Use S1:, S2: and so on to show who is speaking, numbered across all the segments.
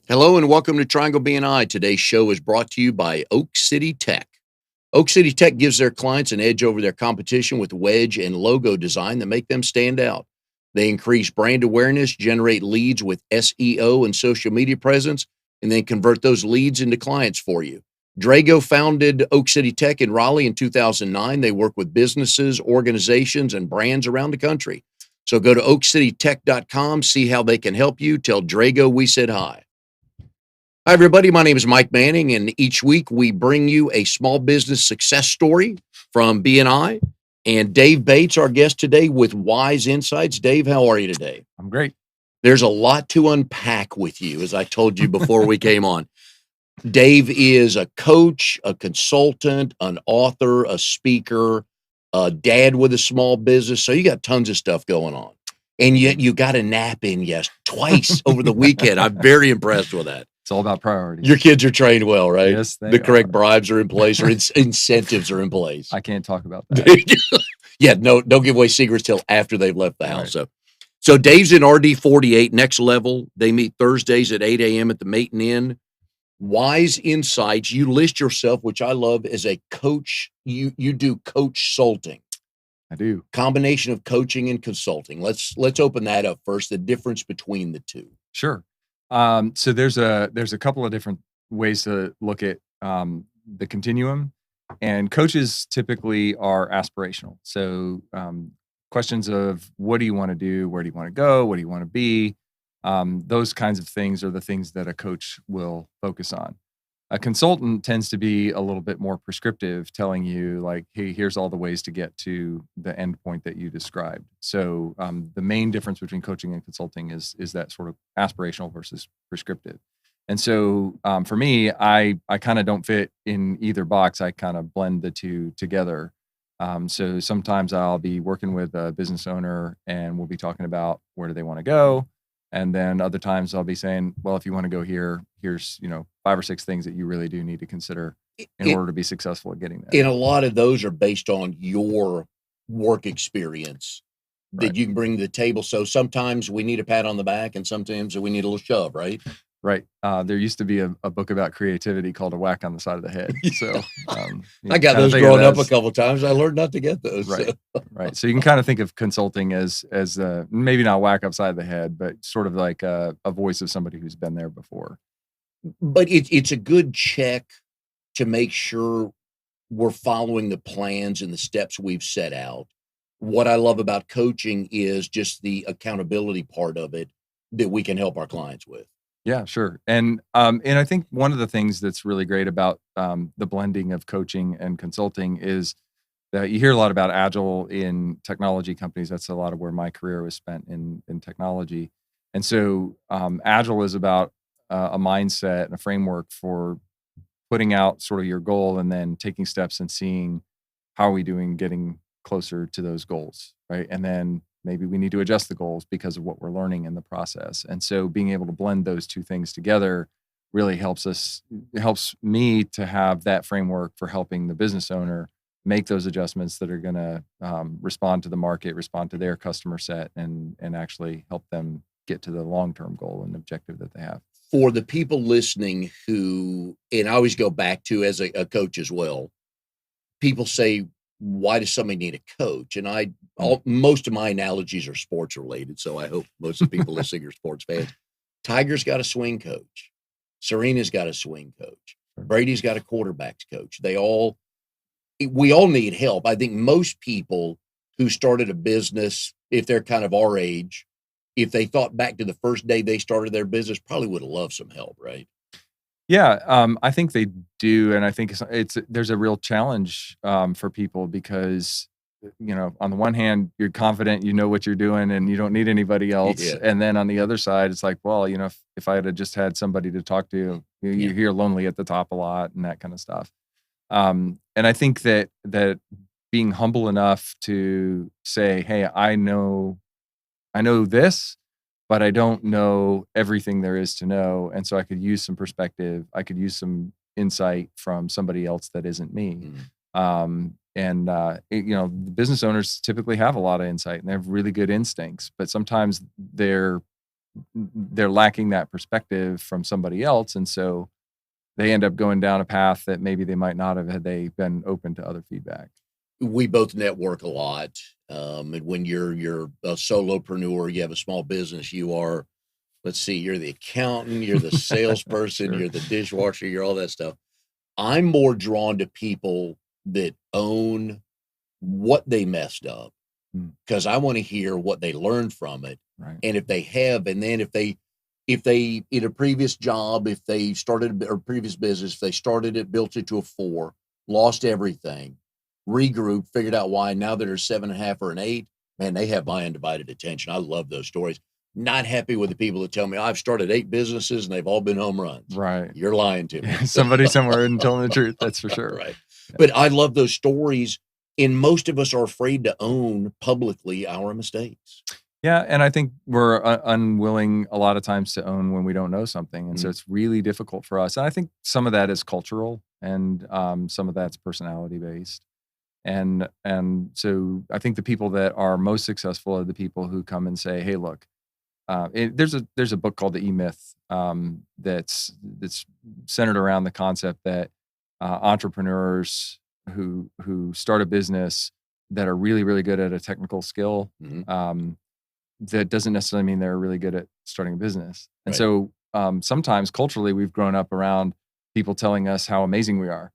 S1: Hello and welcome to Triangle BNI. Today's show is brought to you by Oak City Tech. Oak City Tech gives their clients an edge over their competition with wedge and logo design that make them stand out. They increase brand awareness, generate leads with SEO and social media presence, and then convert those leads into clients for you. Drago founded Oak City Tech in Raleigh in 2009. They work with businesses, organizations, and brands around the country. So go to oakcitytech.com, see how they can help you. Tell Drago we said hi. Hi, everybody. My name is Mike Manning, and each week we bring you a small business success story from BNI. And Dave Bates, our guest today with Wise Insights. Dave, how are you today?
S2: I'm great.
S1: There's a lot to unpack with you, as I told you before we came on. Dave is a coach, a consultant, an author, a speaker, a dad with a small business. So you got tons of stuff going on. And yet you got a nap in, twice over the weekend. I'm very impressed with that.
S2: It's all about priorities.
S1: Your kids are trained well, right?
S2: Yes, they
S1: The correct
S2: are.
S1: bribes are in place, or incentives are in place.
S2: I can't talk about that.
S1: Yeah, no, don't give away secrets till after they've left the house.
S2: Right.
S1: So Dave's in RD 48, next level. They meet Thursdays at 8 a.m. at the Maiden Inn. Wise Insights. You list yourself, which I love, as a coach. You do coach consulting.
S2: I do.
S1: Combination of coaching and consulting. Let's open that up first. The difference between the two.
S2: Sure. So there's a couple of different ways to look at the continuum, and coaches typically are aspirational. So questions of what do you want to do, where do you want to go, what do you want to be, those kinds of things are the things that a coach will focus on. A consultant tends to be a little bit more prescriptive, telling you like, hey, here's all the ways to get to the end point that you described. So the main difference between coaching and consulting is that sort of aspirational versus prescriptive. And so for me, I kind of don't fit in either box. I kind of blend the two together. So sometimes I'll be working with a business owner and we'll be talking about where do they want to go. And then other times I'll be saying, well, if you want to go here, here's, 5 or 6 things that you really do need to consider in order to be successful at getting there.
S1: And a lot of those are based on your work experience that you can bring to the table. So sometimes we need a pat on the back and sometimes we need a little shove, right?
S2: Right. There used to be a book about creativity called A Whack on the Side of the Head. So
S1: I got those growing up a couple of times. I learned not to get those.
S2: Right.
S1: So.
S2: Right. So you can kind of think of consulting as maybe not whack upside the head, but sort of like a voice of somebody who's been there before.
S1: But it's a good check to make sure we're following the plans and the steps we've set out. What I love about coaching is just the accountability part of it that we can help our clients with.
S2: Yeah, sure. And I think one of the things that's really great about the blending of coaching and consulting is that you hear a lot about agile in technology companies. That's a lot of where my career was spent in technology. And so agile is about a mindset and a framework for putting out sort of your goal and then taking steps and seeing how are we doing getting closer to those goals, right? And then maybe we need to adjust the goals because of what we're learning in the process. And so being able to blend those two things together really helps me to have that framework for helping the business owner make those adjustments that are going to respond to the market, respond to their customer set, and actually help them get to the long-term goal and objective that they have.
S1: For the people listening who, and I always go back to as a coach as well, people say, why does somebody need a coach? And most of my analogies are sports related. So I hope most of the people listening are sports fans. Tiger's got a swing coach. Serena's got a swing coach. Brady's got a quarterbacks coach. We all need help. I think most people who started a business, if they're kind of our age, if they thought back to the first day they started their business, probably would have loved some help, right?
S2: Yeah, I think they do, and I think there's a real challenge for people because on the one hand you're confident, you know what you're doing, and you don't need anybody else, and then on the other side it's like, well, if I had just had somebody to talk to, you hear lonely at the top a lot and that kind of stuff. And I think that being humble enough to say, hey, I know this, but I don't know everything there is to know. And so I could use some perspective. I could use some insight from somebody else that isn't me. The business owners typically have a lot of insight and they have really good instincts, but sometimes they're they're lacking that perspective from somebody else. And so they end up going down a path that maybe they might not have had they been open to other feedback.
S1: We both network a lot. And when you're a solopreneur, you have a small business, you are, let's see, you're the accountant, you're the salesperson,
S2: Sure.
S1: you're the dishwasher, you're all that stuff. I'm more drawn to people that own what they messed up
S2: Mm,
S1: because I want to hear what they learned from it.
S2: right.
S1: And if they have, and then if they in a previous job, if they started or previous business, if they started it, built it to a 4, lost everything, regrouped, figured out why. Now that they're 7.5 or an 8, man, they have my undivided attention. I love those stories. Not happy with the people that tell me I've started 8 businesses and they've all been home runs.
S2: Right.
S1: You're lying to me.
S2: Yeah, somebody somewhere isn't telling the truth. That's for sure.
S1: Right.
S2: Yeah.
S1: But I love those stories. And most of us are afraid to own publicly our mistakes.
S2: Yeah, and I think we're unwilling a lot of times to own when we don't know something, and so
S1: Mhm.
S2: it's really difficult for us. And I think some of that is cultural, and some of that's personality based. And so I think the people that are most successful are the people who come and say, "Hey, look, there's a book called The E-Myth that's centered around the concept that entrepreneurs who start a business that are really really good at a technical skill."
S1: Mhm.
S2: That doesn't necessarily mean they're really good at starting a business. And
S1: Right.
S2: so sometimes culturally, we've grown up around people telling us how amazing we are,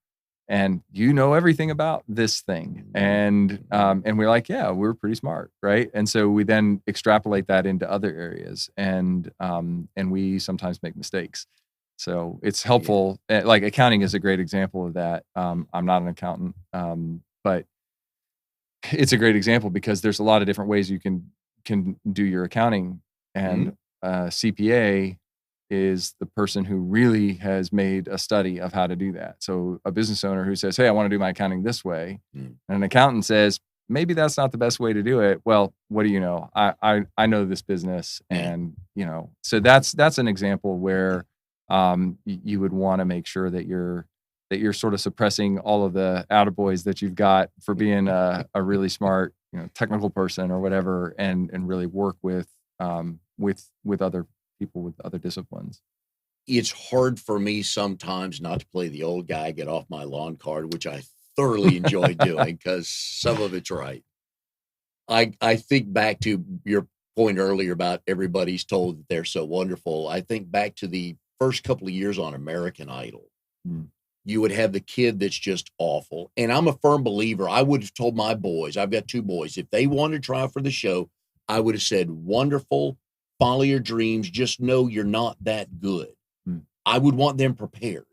S2: and you know everything about this thing, and we're like, yeah, we're pretty smart, right? And so we then extrapolate that into other areas, and we sometimes make mistakes. So it's
S1: Yeah.
S2: helpful. Like accounting is a great example of that. I'm not an accountant, but it's a great example because there's a lot of different ways you can do your accounting,
S1: Mhm.
S2: and CPA is the person who really has made a study of how to do that. So a business owner who says, "Hey, I want to do my accounting this way,"
S1: Mm.
S2: and an accountant says, "Maybe that's not the best way to do it." Well, what do you know? I know this business,
S1: Yeah.
S2: and so that's an example where you would want to make sure that you're sort of suppressing all of the attaboys that you've got for being a really smart, technical person or whatever, and really work with other people with other disciplines.
S1: It's hard for me sometimes not to play the old guy, get off my lawn card, which I thoroughly enjoy doing because some of it's right. I think back to your point earlier about everybody's told that they're so wonderful. I think back to the first couple of years on American Idol.
S2: Mm,
S1: You would have the kid that's just awful. And I'm a firm believer. I would have told my boys, I've got 2 boys, if they wanted to try out for the show, I would have said, wonderful, follow your dreams. Just know you're not that good.
S2: mm.
S1: I would want them prepared.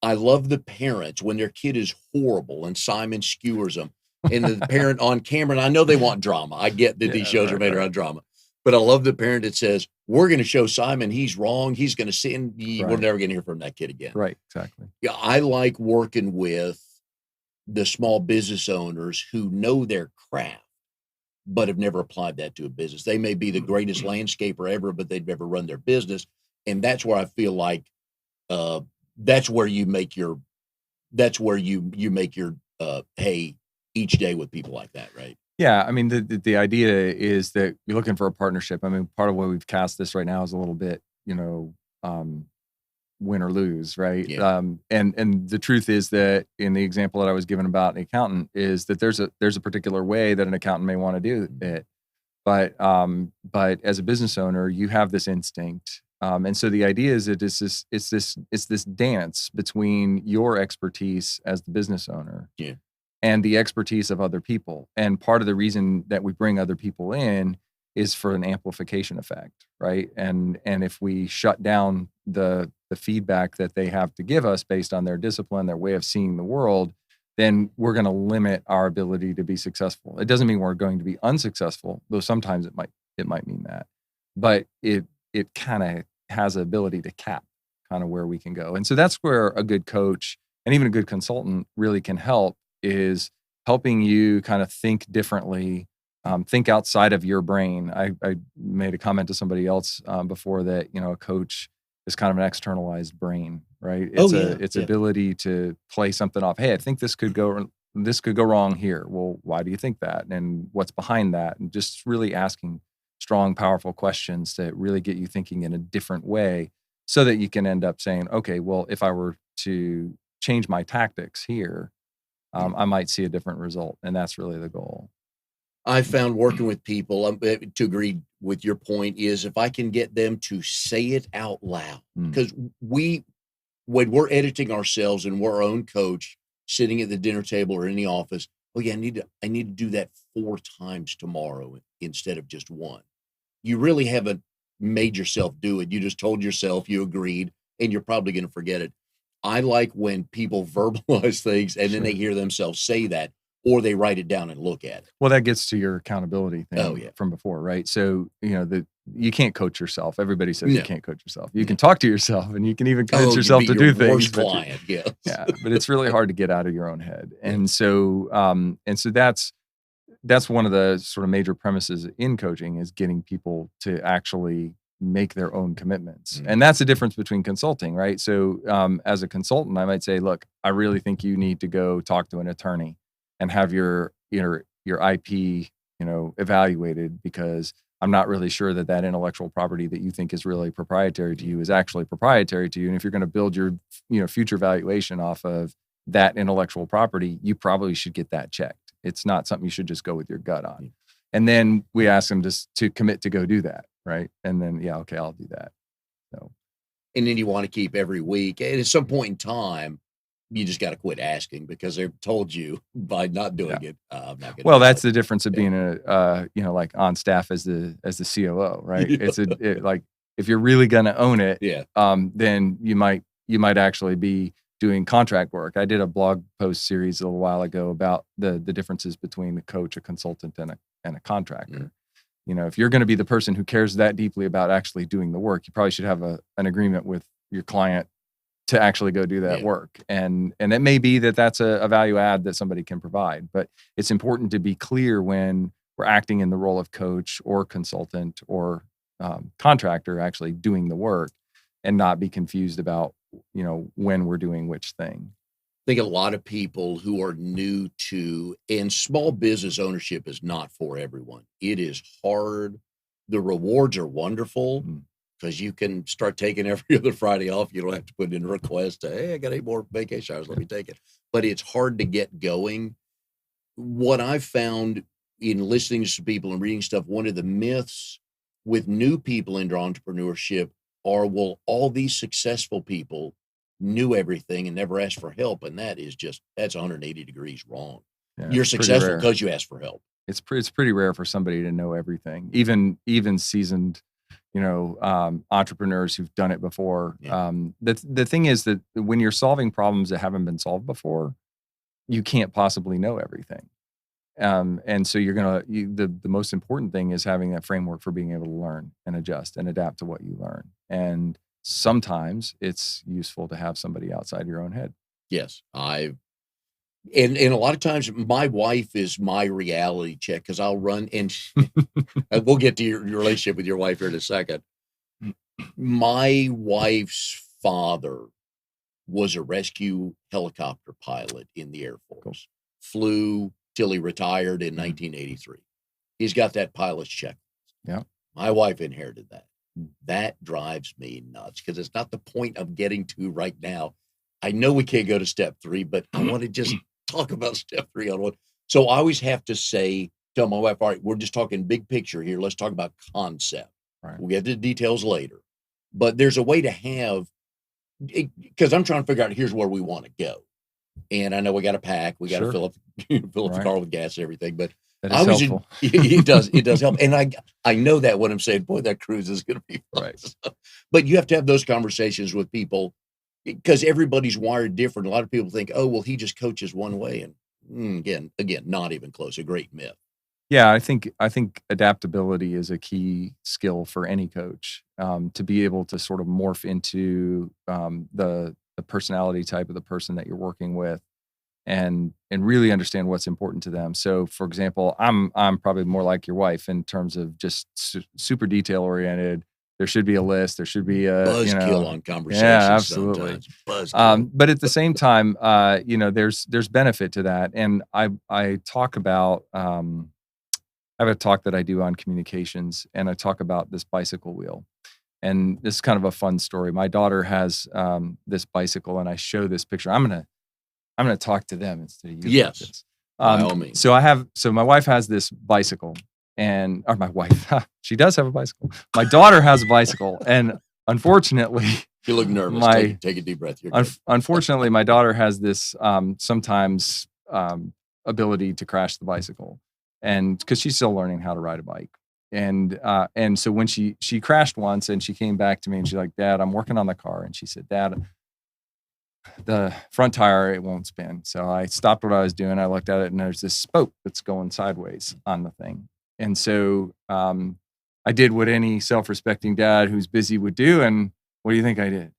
S1: I love the parents when their kid is horrible and Simon skewers them. And the parent on camera, and I know they want drama. I get that these
S2: Yeah,
S1: shows are
S2: right,
S1: made
S2: right,
S1: around drama. But I love the parent that says, we're going to show Simon he's wrong. He's going to sin. We're
S2: right,
S1: never going to hear from that kid again.
S2: right, exactly.
S1: Yeah, I like working with the small business owners who know their craft, but have never applied that to a business. They may be the greatest landscaper ever, but they've never run their business. And that's where I feel like uh, that's where you make your you make your hay each day with people like that, right?
S2: Yeah, I mean, the idea is that you're looking for a partnership. I mean, part of why we've cast this right now is a little bit, um, win or lose, right?
S1: Yeah.
S2: And the truth is that in the example that I was given about an accountant is that there's a particular way that an accountant may want to do it, but as a business owner, you have this instinct, and so the idea is that it's this dance between your expertise as the business owner
S1: Yeah.
S2: and the expertise of other people. And part of the reason that we bring other people in is for an amplification effect, right? And if we shut down the feedback that they have to give us based on their discipline, their way of seeing the world, then we're going to limit our ability to be successful. It doesn't mean we're going to be unsuccessful, though sometimes it might mean that. But it kind of has the ability to cap kind of where we can go. And so that's where a good coach and even a good consultant really can help, is helping you kind of think differently, think outside of your brain. I made a comment to somebody else before that, a coach is kind of an externalized brain, right?
S1: Oh
S2: It's
S1: yeah.
S2: its
S1: Yeah.
S2: ability to play something off. Hey, I think this could go wrong here. Well, why do you think that? And what's behind that? And just really asking strong, powerful questions that really get you thinking in a different way so that you can end up saying, okay, well, if I were to change my tactics here, I might see a different result. And that's really the goal.
S1: I found working with people, to agree with your point, is if I can get them to say it out loud, because when we're editing ourselves and we're our own coach, sitting at the dinner table or in the office, oh yeah, I need to do that 4 times tomorrow instead of just 1. You really haven't made yourself do it. You just told yourself you agreed, and you're probably going to forget it. I like when people verbalize things and then they hear themselves say that, or they write it down and look at it.
S2: Well, that gets to your accountability
S1: Oh,
S2: thing
S1: yeah.
S2: from before, right? So, you can't coach yourself. Everybody says you
S1: No.
S2: can't coach yourself. You can talk to yourself and you can even convince
S1: you'd
S2: yourself
S1: be
S2: to
S1: your
S2: do things.
S1: worst
S2: but
S1: client, yes.
S2: Yeah, but it's really hard to get out of your own head.
S1: Yeah.
S2: And so that's one of the sort of major premises in coaching is getting people to actually make their own commitments. And that's the difference between consulting, right? So as a consultant, I might say, look, I really think you need to go talk to an attorney and have your IP, evaluated, because I'm not really sure that intellectual property that you think is really proprietary to you is actually proprietary to you. And if you're going to build your, future valuation off of that intellectual property, you probably should get that checked. It's not something you should just go with your gut on. And then we ask them to commit to go do that, right? And then, yeah, okay, I'll do that. So,
S1: and then you want to keep every week. And at some point in time, you just got to quit asking because they've told you by not doing it. I'm not
S2: well, that's the difference of being like on staff as the COO, right?
S1: Yeah.
S2: Like if you're really going to own it,
S1: Yeah.
S2: Then you might actually be doing contract work. I did a blog post series a little while ago about the differences between a coach, a consultant, and a contractor. If you're going to be the person who cares that deeply about actually doing the work, you probably should have an agreement with your client to actually go do that work. And it may be that that's a value add that somebody can provide, but it's important to be clear when we're acting in the role of coach or consultant or contractor actually doing the work, and not be confused about, when we're doing which thing.
S1: I think a lot of people who are new to, and small business ownership is not for everyone. It is hard. The rewards are wonderful because you can start taking every other Friday off. You don't have to put in a request. Hey, I got 8 more vacation hours. Let me take it. But it's hard to get going. What I've found in listening to people and reading stuff, one of the myths with new people into entrepreneurship are, well, all these successful people knew everything and never asked for help. And that's 180 degrees wrong.
S2: Yeah,
S1: you're successful because you ask for help.
S2: It's pretty rare for somebody to know everything, even seasoned, entrepreneurs who've done it before.
S1: Yeah.
S2: The thing is that when you're solving problems that haven't been solved before, you can't possibly know everything. And so the most important thing is having that framework for being able to learn and adjust and adapt to what you learn. And sometimes it's useful to have somebody outside your own head.
S1: Yes. And a lot of times my wife is my reality check because I'll run and we'll get to your relationship with your wife here in a second. My wife's father was a rescue helicopter pilot in the Air Force.
S2: Cool.
S1: Flew till he retired in 1983. He's got that pilot's checklist.
S2: Yeah.
S1: My wife inherited that. That drives me nuts because it's not the point I'm getting to right now. I know we can't go to step 3, but I want to just talk about step 3 on one. So I always have to tell my wife, all right, we're just talking big picture here. Let's talk about concept.
S2: Right.
S1: We'll get to the details later. But there's a way to have, because I'm trying to figure out here's where we want to go. And I know we got to pack, we got to fill up the car with gas and everything, but
S2: that is helpful.
S1: It does help. And I know that when I'm saying, boy, that cruise is going to be fun.
S2: Right.
S1: But you have to have those conversations with people because everybody's wired different. A lot of people think, oh, well, he just coaches one way. And again, not even close. A great myth.
S2: Yeah, I think adaptability is a key skill for any coach, to be able to sort of morph into the personality type of the person that you're working with, and really understand what's important to them. So, for example, I'm probably more like your wife in terms of just super detail oriented. There should be a list. There should be a
S1: buzzkill on conversations.
S2: Yeah, absolutely. But at the same time, there's benefit to that, and I talk about I have a talk that I do on communications, and I talk about this bicycle wheel. And this is kind of a fun story. My daughter has this bicycle, and I show this picture. I'm gonna talk to them instead of you about
S1: Yes,
S2: this.
S1: by all means.
S2: So my wife has this bicycle, or my wife, she does have a bicycle. My daughter has a bicycle, and unfortunately,
S1: You look nervous.
S2: my
S1: Take a deep breath. You're good.
S2: unfortunately, my daughter has this sometimes ability to crash the bicycle, and because she's still learning how to ride a bike. And so when she crashed once, and she came back to me, and she's like, "Dad, I'm working on the car," and she said, "Dad, the front tire, it won't spin." So I stopped what I was doing. I looked at it, and there's this spoke that's going sideways on the thing. And so I did what any self-respecting dad who's busy would do. And what do you think I did?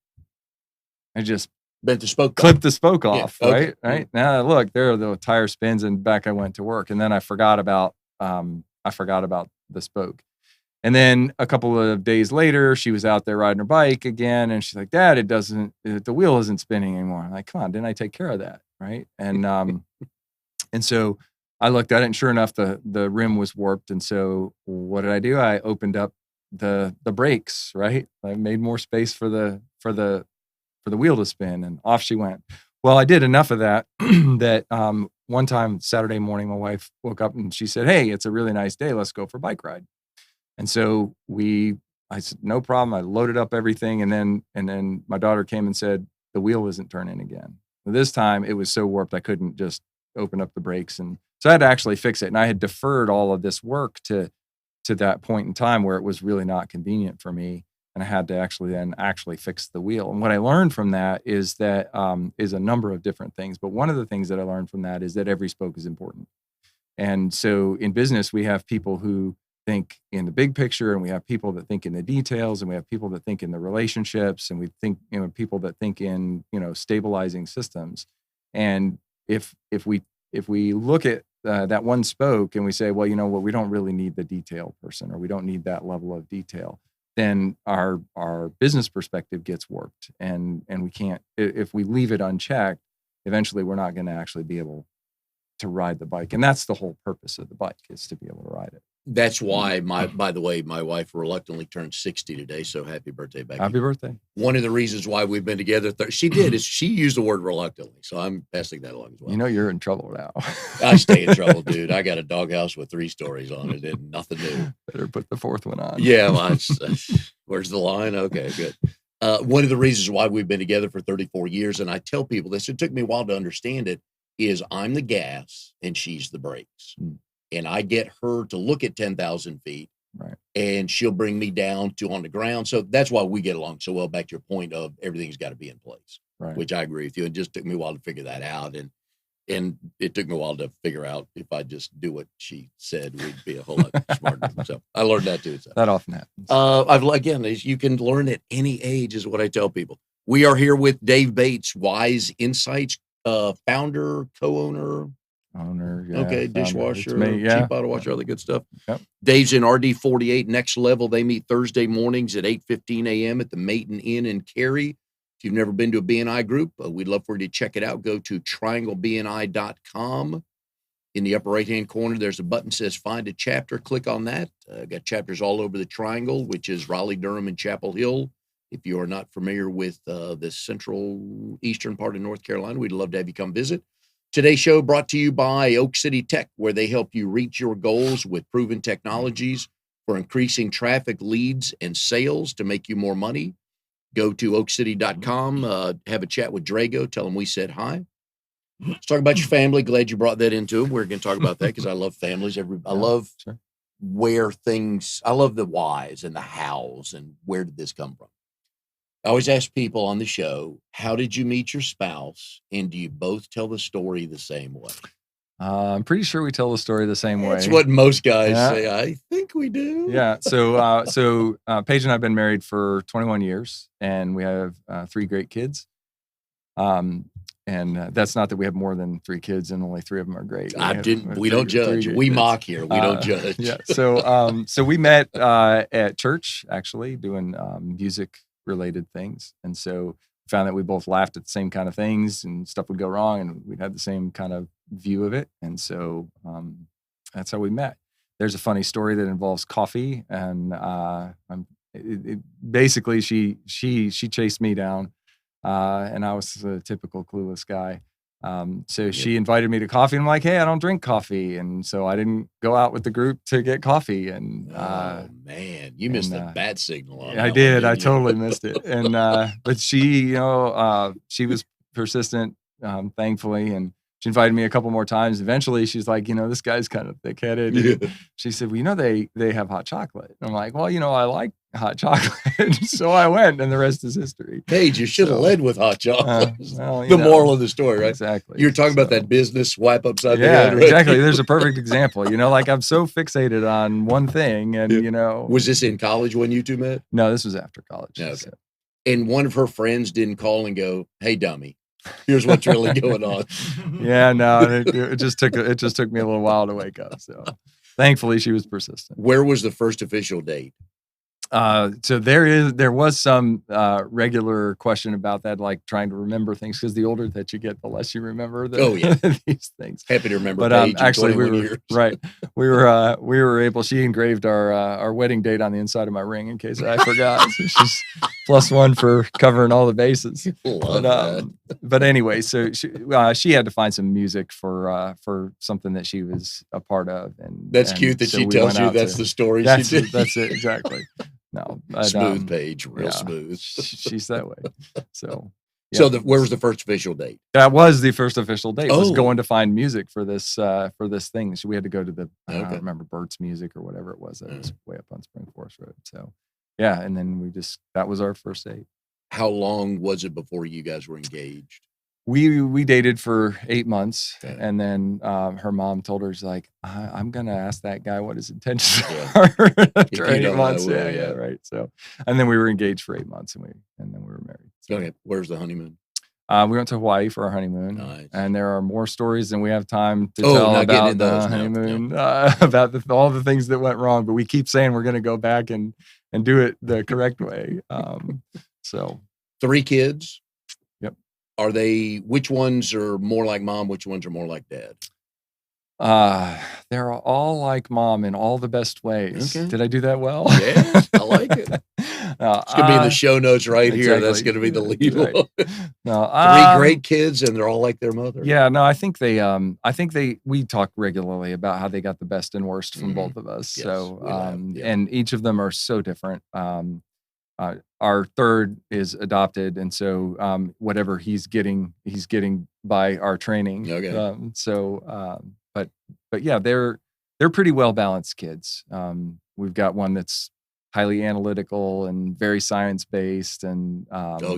S2: I just
S1: Bent the spoke.
S2: clipped the spoke off,
S1: okay.
S2: right? Now look, there the tire spins, and back I went to work. And then I forgot about the spoke. And then a couple of days later, she was out there riding her bike again, and she's like, "Dad, the wheel isn't spinning anymore." I'm like, "Come on, didn't I take care of that?" Right? And so I looked at it, and sure enough, the rim was warped. And so what did I do? I opened up the brakes, right? I made more space for the wheel to spin, and off she went. Well, I did enough of that that one time Saturday morning, my wife woke up and she said, "Hey, it's a really nice day. Let's go for a bike ride." And so I said, "No problem." I loaded up everything, and then my daughter came and said, "The wheel isn't turning again." Well, this time it was so warped I couldn't just open up the brakes, and so I had to actually fix it. And I had deferred all of this work to that point in time where it was really not convenient for me, and I had to actually fix the wheel. And what I learned from that is that is a number of different things. But one of the things that I learned from that is that every spoke is important. And so in business, we have people who think in the big picture, and we have people that think in the details, and we have people that think in the relationships, and we think, people that think in, stabilizing systems. And if we look at that one spoke and we say, well, you know what, we don't really need the detail person, or we don't need that level of detail, then our business perspective gets warped, and we can't, if we leave it unchecked, eventually we're not going to actually be able to ride the bike. And that's the whole purpose of the bike, is to be able to ride it.
S1: That's why by the way, my wife reluctantly turned 60 today. So happy birthday, Becky.
S2: Happy birthday.
S1: One of the reasons why we've been together, she used the word reluctantly. So I'm passing that along as well.
S2: You're in trouble now.
S1: I stay in trouble, dude. I got a doghouse with 3 stories on it and nothing new.
S2: Better put the 4th one on.
S1: Yeah. Well, where's the line? Okay, good. One of the reasons why we've been together for 34 years, and I tell people this, it took me a while to understand it, is I'm the gas and she's the brakes. And I get her to look at 10,000 feet,
S2: right,
S1: and she'll bring me down to on the ground. So that's why we get along so well. Back to your point of everything's got to be in place,
S2: right,
S1: which I agree with you. It just took me a while to figure that out. And it took me a while to figure out if I just do what she said, we'd be a whole lot smarter. So I learned that too. So.
S2: That often happens.
S1: Again, you can learn at any age is what I tell people. We are here with Dave Bates, Wise Insights, founder, co-owner,
S2: owner, yeah,
S1: okay, dishwasher,
S2: me, yeah,
S1: cheap bottle washer, all the good stuff.
S2: Yep.
S1: Dave's in RD48 Next Level. They meet Thursday mornings at 8:15 a.m. at the Maiden Inn in Cary. If you've never been to a BNI group, we'd love for you to check it out. Go to trianglebni.com. In the upper right-hand corner, there's a button that says Find a Chapter. Click on that. Got chapters all over the triangle, which is Raleigh, Durham, and Chapel Hill. If you are not familiar with the central eastern part of North Carolina, we'd love to have you come visit. Today's show brought to you by Oak City Tech, where they help you reach your goals with proven technologies for increasing traffic, leads, and sales to make you more money. Go to oakcity.com, have a chat with Drago, tell him we said hi. Let's talk about your family. Glad you brought that into it. We're going to talk about that because I love families. I love I love the whys and the hows and where did this come from? I always ask people on the show, how did you meet your spouse? And do you both tell the story the same way?
S2: I'm pretty sure we tell the story the same way.
S1: That's what most guys say. I think we do.
S2: Yeah. So Paige and I have been married for 21 years, and we have 3 great kids. And that's not that we have more than 3 kids and only 3 of them are great.
S1: We don't judge. We mock here. We don't judge.
S2: Yeah. So we met at church, actually, doing music related things. And so we found that we both laughed at the same kind of things, and stuff would go wrong, and we had the same kind of view of it. And so that's how we met. there's a funny story that involves coffee, and basically she chased me down, and I was a typical clueless guy. So
S1: Yep.
S2: she invited me to coffee, and I'm like, hey, I don't drink coffee, and so I didn't go out with the group to get coffee, and
S1: Oh man, you missed the bat signal on that
S2: I
S1: one,
S2: did. I
S1: didn't you?
S2: totally missed it. And but she, she was persistent, thankfully, and she invited me a couple more times. Eventually, she's like, this guy's kind of thick-headed.
S1: Yeah.
S2: And she said, well, they have hot chocolate. And I'm like, well, I like hot chocolate. So I went, and the rest is history.
S1: Paige, you should have led with hot chocolate.
S2: Well,
S1: the moral of the story, right?
S2: Exactly.
S1: You're talking about that business swipe upside the
S2: Yeah,
S1: head, right?
S2: exactly. There's a perfect example. Like I'm so fixated on one thing, and
S1: Was this in college when you two met?
S2: No, this was after college.
S1: Okay.
S2: So.
S1: And one of her friends didn't call and go, "Hey, dummy, here's what's really going on."
S2: Yeah, no, it just took me a little while to wake up. So thankfully, she was persistent.
S1: Where was the first official date?
S2: So there was some regular question about that, like trying to remember things, because the older that you get, the less you remember these things.
S1: Happy to remember.
S2: But
S1: Paige
S2: actually, we were
S1: years.
S2: right. We were able. She engraved our wedding date on the inside of my ring in case I forgot. So she's +1 for covering all the bases.
S1: Love that.
S2: But anyway, so she had to find some music for something that she was a part of, and
S1: that's cute that
S2: so
S1: she tells you that's the story.
S2: That's it exactly. No, but,
S1: smooth Paige, real smooth.
S2: She's that way. So,
S1: yeah. So where was the first official date?
S2: That was the first official date. Was going to find music for this thing. So we had to go to the I don't remember Bert's Music or whatever it was. That was way up on Spring Forest Road. So yeah, and then that was our first date.
S1: How long was it before you guys were engaged?
S2: We dated for 8 months, and then her mom told her, she's like, I'm gonna ask that guy what his intentions are after 8 months. Yeah, right. So, and then we were engaged for 8 months, and then we were married. So.
S1: Okay, where's the honeymoon?
S2: We went to Hawaii for our honeymoon.
S1: Nice.
S2: And there are more stories than we have time to tell about the honeymoon, about all the things that went wrong. But we keep saying we're going to go back and do it the correct way. So
S1: 3 kids.
S2: Yep.
S1: Which ones are more like mom? Which ones are more like dad?
S2: They're all like mom in all the best ways.
S1: Okay.
S2: Did I do that well?
S1: Yeah, I like it. It's going to be in the show notes right here. That's going to be the lead. Right.
S2: No,
S1: 3 great kids, and they're all like their mother.
S2: Yeah, no, I think we talk regularly about how they got the best and worst from both of us.
S1: Yes,
S2: so, and each of them are so different. Our third is adopted, and so whatever he's getting by our training.
S1: Okay.
S2: But yeah, they're pretty well balanced kids. We've got one that's highly analytical and very science based, and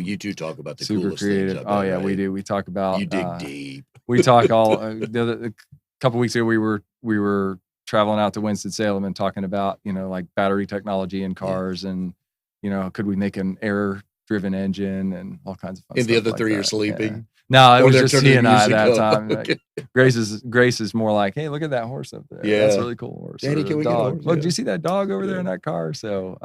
S1: you two talk about the
S2: super
S1: coolest
S2: creative.
S1: things.
S2: Yeah, right? We do. We talk about
S1: you dig deep.
S2: We talk all. A couple weeks ago, we were traveling out to Winston-Salem and talking about like battery technology in cars, and could we make an air-driven engine and all kinds of fun
S1: and
S2: stuff.
S1: The other
S2: like
S1: 3
S2: that.
S1: are sleeping.
S2: Yeah. No, it was just he and I that
S1: up.
S2: time.
S1: Okay.
S2: Like, Grace is more like, hey, look at that horse up there.
S1: Yeah,
S2: that's a really cool horse.
S1: Daddy, can we get a horse?
S2: Look, do you see that dog over there in that car? So,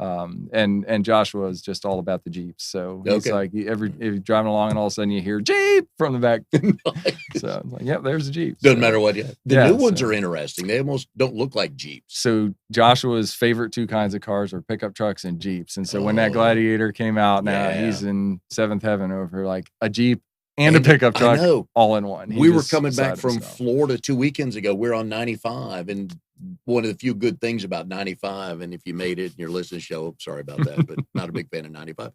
S2: and Joshua is just all about the Jeeps. So he's like, if you're driving along and all of a sudden you hear Jeep from the back.
S1: Nice.
S2: So I'm like, yep, there's a Jeep.
S1: Doesn't matter what. The new ones are interesting. They almost don't look like Jeeps.
S2: So Joshua's favorite 2 kinds of cars are pickup trucks and Jeeps. And so when that Gladiator came out, now he's in 7th heaven over like a Jeep and a pickup truck all in one.
S1: We were coming back from Florida 2 weekends ago. We're on 95, and one of the few good things about 95, and if you made it and you're listening to the show, sorry about that, but not a big fan of 95.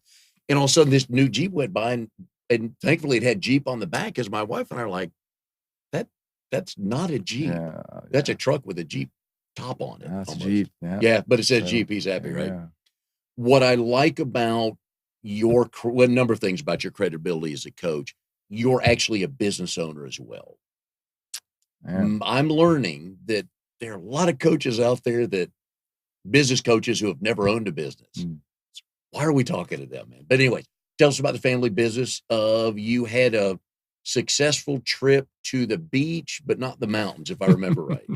S1: And all of a sudden, this new Jeep went by, and thankfully it had Jeep on the back, because my wife and I are like, that's not a Jeep. That's a truck with a Jeep top on it.
S2: That's a Jeep.
S1: Yeah, but it says Jeep. He's happy, right? What I like about a number of things about your credibility as a coach, you're actually a business owner as well. I'm learning that there are a lot of coaches out there, business coaches who have never owned a business. Why are we talking to them, man? But anyway, tell us about the family business you had a successful trip to the beach, but not the mountains, if I remember right.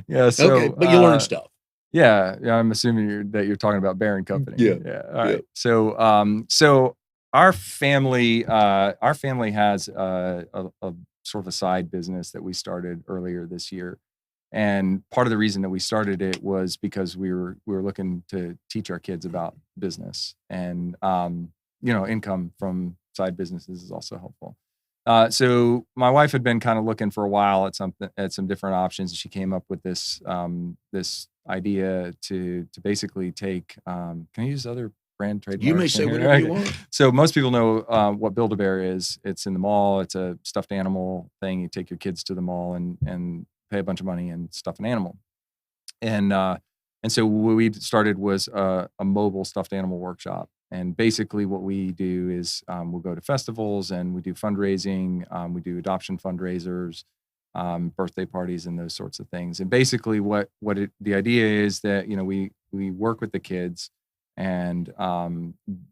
S2: Yeah. So,
S1: okay, but you learned stuff.
S2: Yeah. I'm assuming that you're talking about Barron Company.
S1: Yeah.
S2: All right. So our family has a sort of a side business that we started earlier this year. And part of the reason that we started it was because we were looking to teach our kids about business, and income from side businesses is also helpful. So my wife had been kind of looking for a while at some different options. She came up with this idea to basically take. Can I use other brand trademarks?
S1: You may say whatever you want.
S2: So most people know what Build-A-Bear is. It's in the mall. It's a stuffed animal thing. You take your kids to the mall and pay a bunch of money and stuff an animal. And so what we started was a mobile stuffed animal workshop. And basically what we do is we'll go to festivals and we do fundraising. We do adoption fundraisers, birthday parties, and those sorts of things. And basically the idea is that, we work with the kids, and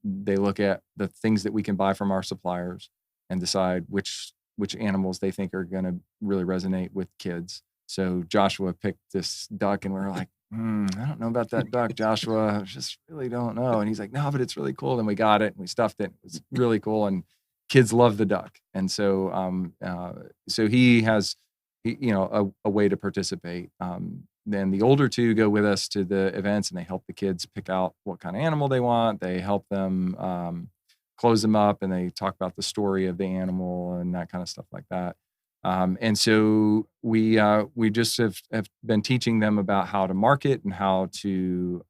S2: they look at the things that we can buy from our suppliers and decide which animals they think are going to really resonate with kids. So Joshua picked this duck, and we were like, I don't know about that duck, Joshua. I just really don't know. And he's like, no, but it's really cool. And we got it and we stuffed it. It was really cool. And kids love the duck. And so, so he has, a way to participate. Then the older two go with us to the events, and they help the kids pick out what kind of animal they want. They help them close them up, and they talk about the story of the animal and that kind of stuff like that. And so we just have been teaching them about how to market and how to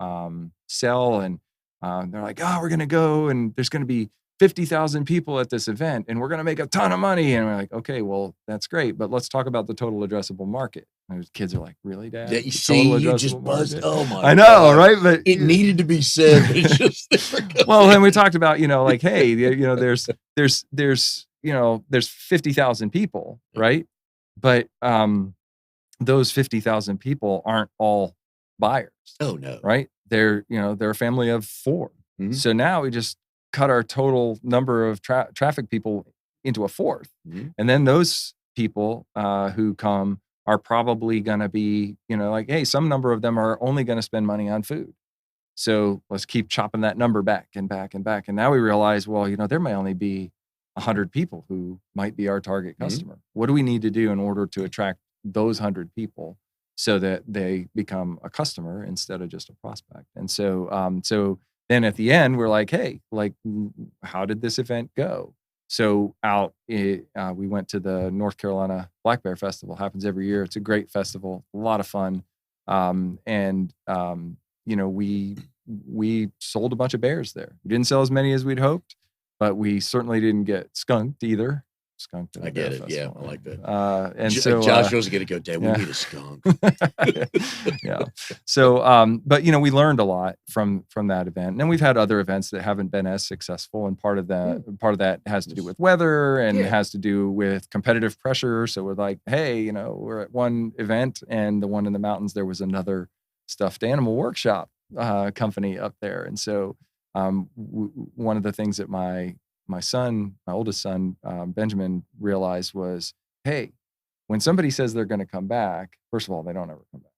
S2: sell. And they're like, oh, we're going to go, and there's going to be 50,000 people at this event, and we're going to make a ton of money. And we're like, okay, well, that's great, but let's talk about the total addressable market. And the kids are like, really, Dad?
S1: Yeah, you see, you just buzzed. Oh my!
S2: I know,
S1: God.
S2: right? But
S1: it needed to be said. But it's just
S2: well, then we talked about, like, hey, there's 50,000 people, right? But those 50,000 people aren't all buyers.
S1: Oh no,
S2: right? They're a family of 4. Mm-hmm. So now we just cut our total number of traffic people into a fourth. Mm-hmm. And then those people who come are probably going to be, like, hey, some number of them are only going to spend money on food. So let's keep chopping that number back and back and back. And now we realize, well, there may only be 100 people who might be our target customer. Mm-hmm. What do we need to do in order to attract those 100 people so that they become a customer instead of just a prospect? And so, then at the end, we're like, hey, like, how did this event go? So we went to the North Carolina Black Bear Festival. Happens every year. It's a great festival, a lot of fun. We sold a bunch of bears there. We didn't sell as many as we'd hoped, but we certainly didn't get skunked either. Skunked.
S1: I get it. Yeah, I like that.
S2: And so
S1: Josh was going to go, Dad, we need a skunk.
S2: Yeah. So, but we learned a lot from that event. And then we've had other events that haven't been as successful, and part of that has to do with weather, and it has to do with competitive pressure. So we're like, hey, we're at one event, and the one in the mountains, there was another stuffed animal workshop company up there, and so one of the things that my oldest son, Benjamin, realized was, hey, when somebody says they're going to come back, first of all, they don't ever come back.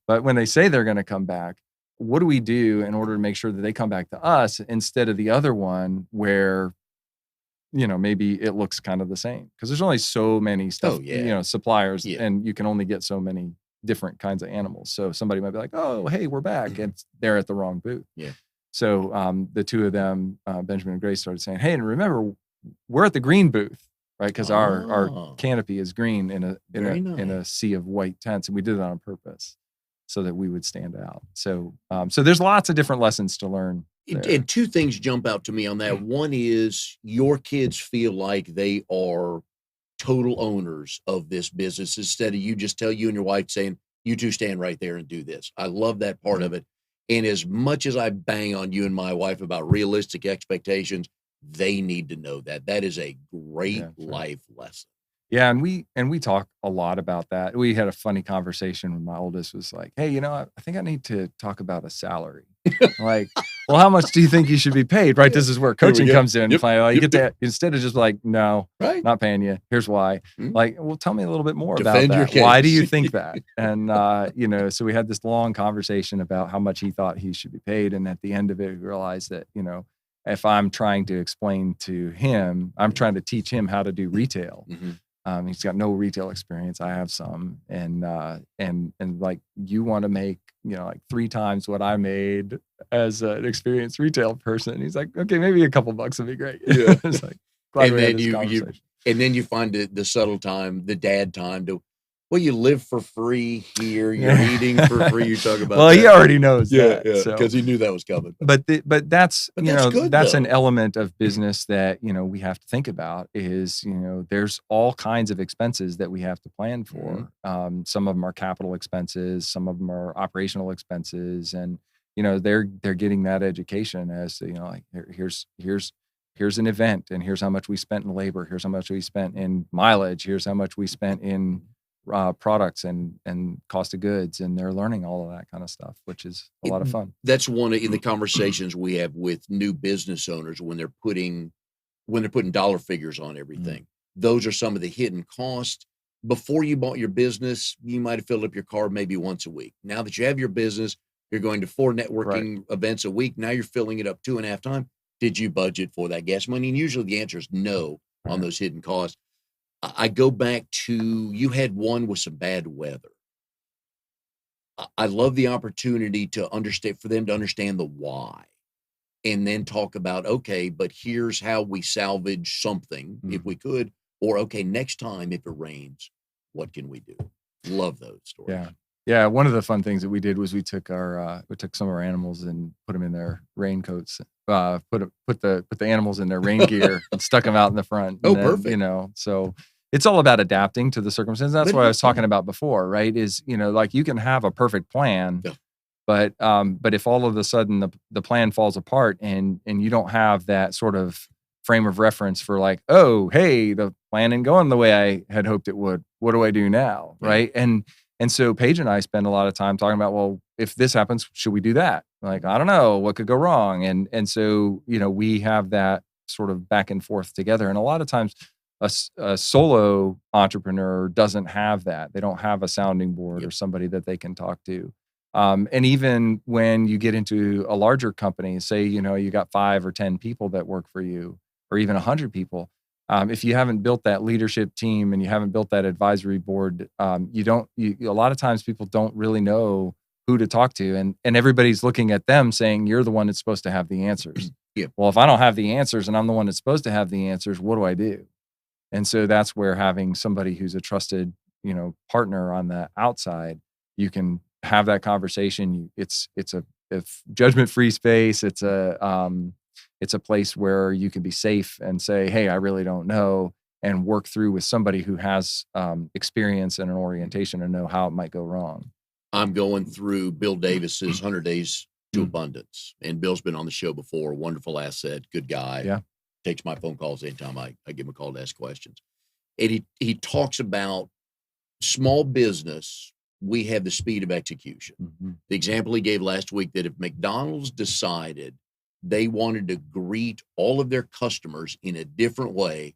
S2: But when they say they're going to come back, what do we do in order to make sure that they come back to us instead of the other one where, maybe it looks kind of the same? Because there's only so many suppliers, and you can only get so many different kinds of animals. So somebody might be like, oh, hey, we're back, and they're at the wrong booth. Yeah. So the two of them, Benjamin and Grace, started saying, hey, and remember, we're at the green booth, right? Because our canopy is green in a sea of white tents, and we did it on purpose so that we would stand out. So so there's lots of different lessons to learn.
S1: And two things jump out to me on that. One is your kids feel like they are total owners of this business instead of you just tell you and your wife saying, you two stand right there and do this. I love that part of it. And as much as I bang on you and my wife about realistic expectations, they need to know that. That is a great life lesson.
S2: Yeah, and we talk a lot about that. We had a funny conversation when my oldest was like, hey, I think I need to talk about a salary. Like, well, how much do you think you should be paid? Right? This is where coaching comes in. You get to, instead of just like, no, not paying you. Here's why. Like, well, tell me a little bit more about that. Why do you think that? And so we had this long conversation about how much he thought he should be paid. And at the end of it, we realized that, if I'm trying to explain to him, I'm trying to teach him how to do retail. He's got no retail experience. I have some, and like, you want to make, like 3 times what I made as an experienced retail person. He's like, okay, maybe a couple bucks would be great.
S1: Yeah.
S2: It's like, glad
S1: And
S2: we had
S1: then
S2: this
S1: you
S2: conversation.
S1: and then you find the subtle time, the dad time to, well, you live for free here. You're eating for free. You talk about
S2: Well,
S1: that.
S2: he already knows that.
S1: Yeah,
S2: So,
S1: because he knew that was coming.
S2: but that's,
S1: But that's good,
S2: that's an
S1: though.
S2: element of business that, we have to think about is, there's all kinds of expenses that we have to plan for. Some of them are capital expenses, some of them are operational expenses. And, they're getting that education as to, like, here's an event, and here's how much we spent in labor. Here's how much we spent in mileage. Here's how much we spent in products and cost of goods. And they're learning all of that kind of stuff, which is a lot of fun.
S1: That's one of the conversations we have with new business owners when they're putting dollar figures on everything. Those are some of the hidden costs. Before you bought your business, you might have filled up your car maybe once a week. Now that you have your business, you're going to 4 networking events a week. Now you're filling it up 2.5 times. Did you budget for that gas money? And usually the answer is no on those hidden costs. I go back to, you had one with some bad weather. I love the opportunity to understand, for them to understand the why, and then talk about, okay, but here's how we salvage something if we could, or okay, next time if it rains, what can we do? Love those stories.
S2: Yeah. One of the fun things that we did was we took some of our animals and put them in their raincoats. Put the animals in their rain gear and stuck them out in the front.
S1: Oh, perfect.
S2: So it's all about adapting to the circumstances. That's what I was talking about before, right? Is, like, you can have a perfect plan, but if all of a sudden the plan falls apart and you don't have that sort of frame of reference for, like, oh, hey, the plan didn't go in the way I had hoped it would. What do I do now? Right. And so Paige and I spend a lot of time talking about, well, if this happens, should we do that? Like, I don't know, what could go wrong? And so, we have that sort of back and forth together. And a lot of times a solo entrepreneur doesn't have that. They don't have a sounding board or somebody that they can talk to. And even when you get into a larger company, say, you got 5 or 10 people that work for you, or even 100 people, if you haven't built that leadership team and you haven't built that advisory board, a lot of times people don't really know who to talk to, and everybody's looking at them saying, you're the one that's supposed to have the answers. Well, if I don't have the answers and I'm the one that's supposed to have the answers, what do I do? And so that's where having somebody who's a trusted, partner on the outside, you can have that conversation. It's a judgment-free space. It's a place where you can be safe and say, hey, I really don't know, and work through with somebody who has experience and an orientation and know how it might go wrong.
S1: I'm going through Bill Davis's 100 Days to Abundance, and Bill's been on the show before. Wonderful asset, good guy.
S2: Yeah.
S1: Takes my phone calls anytime I give him a call to ask questions. And he talks about small business. We have the speed of execution. The example he gave last week, that if McDonald's decided they wanted to greet all of their customers in a different way,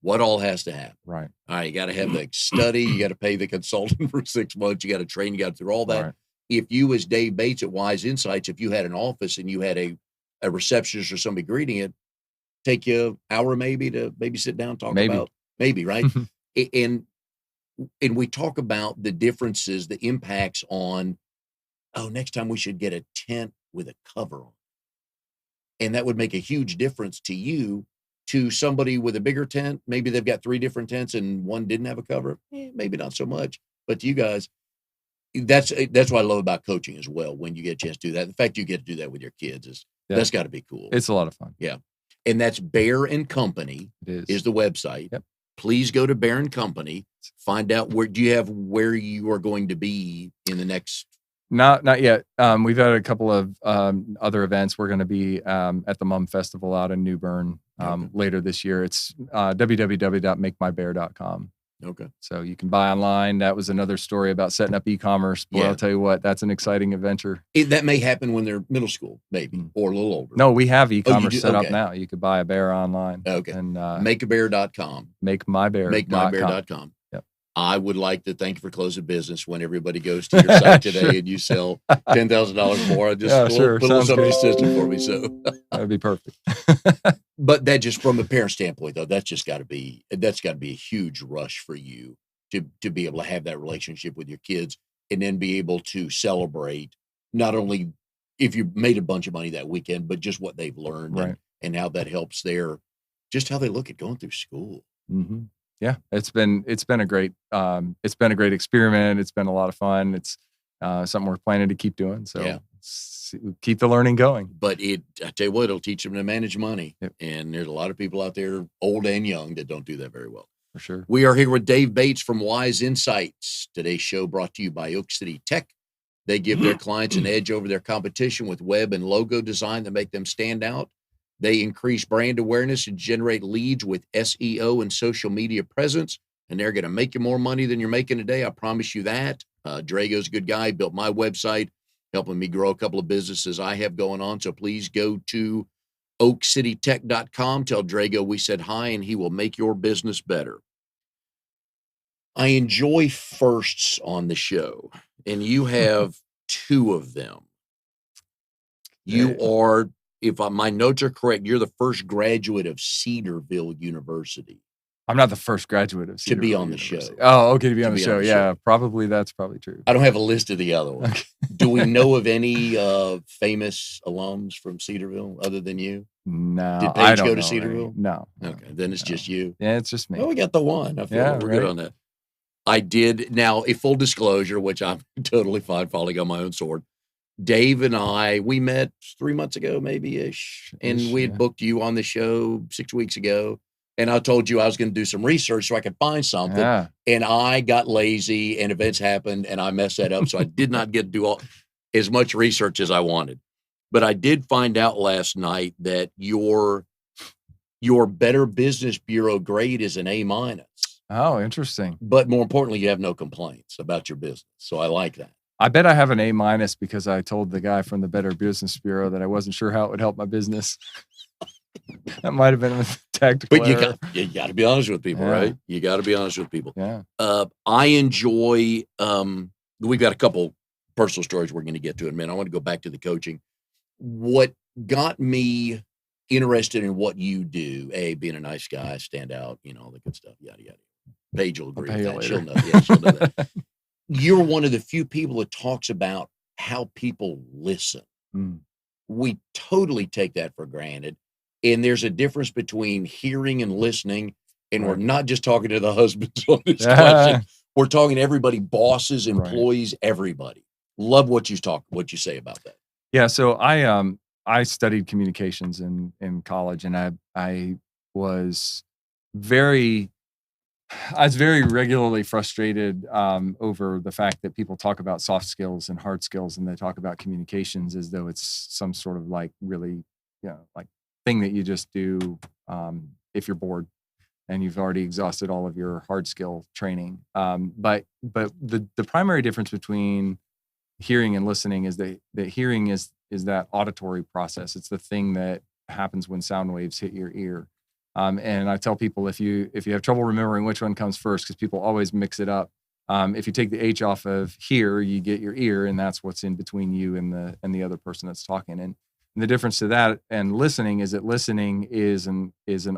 S1: what all has to happen?
S2: Right.
S1: All right, you got to have the study, you got to pay the consultant for 6 months, you got to train, you got to do all that. Right. If you, as Dave Bates at Wise Insights, if you had an office and you had a receptionist or somebody greeting it, take you an hour maybe to sit down, talk about, right? and we talk about the differences, the impacts on, next time we should get a tent with a cover on. And that would make a huge difference to you. To somebody with a bigger tent, maybe they've got 3 different tents and one didn't have a cover. Maybe not so much. But to you guys, that's what I love about coaching as well. When you get a chance to do that, the fact you get to do that with your kids that's got to be cool.
S2: It's a lot of fun.
S1: Yeah, and that's Bear and Company is the website.
S2: Yep.
S1: Please go to Bear and Company. Find out where you are going to be in the next.
S2: Not yet. We've had a couple of other events. We're going to be at the Mum Festival out in New Bern later this year. It's www.makemybear.com.
S1: Okay.
S2: So you can buy online. That was another story about setting up e-commerce. Boy, I'll tell you what, that's an exciting adventure.
S1: That may happen when they're middle school, maybe, or a little older.
S2: No, we have e-commerce set up now. You could buy a bear online.
S1: Okay.
S2: And
S1: makeabear.com.
S2: Makemybear.com.
S1: Makemybear.com.
S2: Yep.
S1: I would like to thank you for closing business when everybody goes to your site today
S2: Sure.
S1: and you sell $10,000 more. Just
S2: Yeah, sure.
S1: put a little
S2: Sounds
S1: something in the
S2: great.
S1: system for me. So,
S2: That'd be perfect.
S1: but that just from a parent standpoint, though, that's got to be a huge rush for you to be able to have that relationship with your kids and then be able to celebrate not only if you made a bunch of money that weekend, but just what they've learned
S2: Right.
S1: and how that helps just how they look at going through school.
S2: Mm-hmm. Yeah, it's been a great experiment. It's been a lot of fun. It's something we're planning to keep doing. So
S1: Yeah.
S2: keep the learning going.
S1: But I tell you what, it'll teach them to manage money.
S2: Yep.
S1: And there's a lot of people out there, old and young, that don't do that very well.
S2: For sure.
S1: We are here with Dave Bates from Wise Insights. Today's show brought to you by Oak City Tech. They give their clients an edge over their competition with web and logo design that make them stand out. They increase brand awareness and generate leads with SEO and social media presence, and they're going to make you more money than you're making today. I promise you that. Drago's a good guy, built my website, helping me grow a couple of businesses I have going on. So please go to oakcitytech.com. Tell Drago we said hi, and he will make your business better. I enjoy firsts on the show, and you have two of them. You are, if my notes are correct, you're the first graduate of Cedarville University.
S2: I'm not the first graduate of
S1: To be
S2: Cedarville
S1: on the
S2: University.
S1: show.
S2: Oh, okay, to be on the show. Yeah, probably that's probably true.
S1: I don't have a list of the other ones.
S2: Okay.
S1: Do we know of any famous alums from Cedarville other than you?
S2: No,
S1: Did
S2: I
S1: Paige
S2: don't
S1: go to
S2: know
S1: Cedarville?
S2: any. No.
S1: Okay, then it's just you.
S2: Yeah, it's just me.
S1: Well, we got the one. I feel
S2: Yeah,
S1: like we're
S2: right.
S1: good on that. I did. Now, a full disclosure, which I'm totally fine falling on my own sword. Dave and I, we met 3 months ago, maybe-ish, and we had booked you on the show 6 weeks ago. And I told you I was going to do some research so I could find something.
S2: Yeah.
S1: And I got lazy and events happened and I messed that up. So I did not get to do as much research as I wanted. But I did find out last night that your Better Business Bureau grade is an A-.
S2: Oh, interesting.
S1: But more importantly, you have no complaints about your business. So I like that.
S2: I bet I have an A- because I told the guy from the Better Business Bureau that I wasn't sure how it would help my business. That might have been a tactical error.
S1: You got to be honest with people, right? You got to be honest with people.
S2: Yeah.
S1: I enjoy, we've got a couple personal stories we're going to get to in a minute. I want to go back to the coaching. What got me interested in what you do, being a nice guy, stand out, all the good stuff, yada, yada. Paige will agree with that. She'll know. Yeah, she'll know that. You're one of the few people that talks about how people listen.
S2: Mm.
S1: We totally take that for granted. And there's a difference between hearing and listening. And we're not just talking to the husbands on this question. We're talking to everybody, bosses, employees, everybody. Love what you say about that.
S2: Yeah. So I studied communications in college, and I was very regularly frustrated over the fact that people talk about soft skills and hard skills, and they talk about communications as though it's some sort of like really, like thing that you just do if you're bored and you've already exhausted all of your hard skill training. But the primary difference between hearing and listening is that hearing is that auditory process. It's the thing that happens when sound waves hit your ear. And I tell people, if you have trouble remembering which one comes first, because people always mix it up. If you take the H off of hear, you get your ear, and that's what's in between you and the other person that's talking. And the difference to that and listening is that listening is an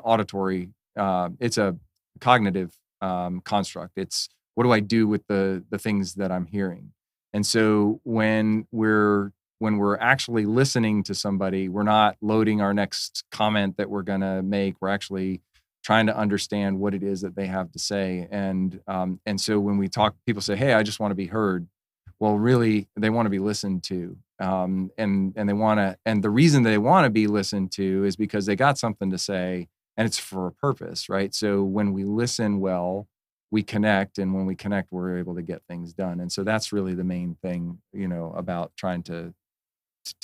S2: auditory. It's a cognitive construct. It's what do I do with the things that I'm hearing. And so when we're actually listening to somebody, we're not loading our next comment that we're going to make. We're actually trying to understand what it is that they have to say. And so when we talk, people say, "Hey, I just want to be heard." Well, really, they want to be listened to. And they want to, and the reason they want to be listened to is because they got something to say, and it's for a purpose, right? So when we listen well, we connect, and when we connect, we're able to get things done. And so that's really the main thing, about trying to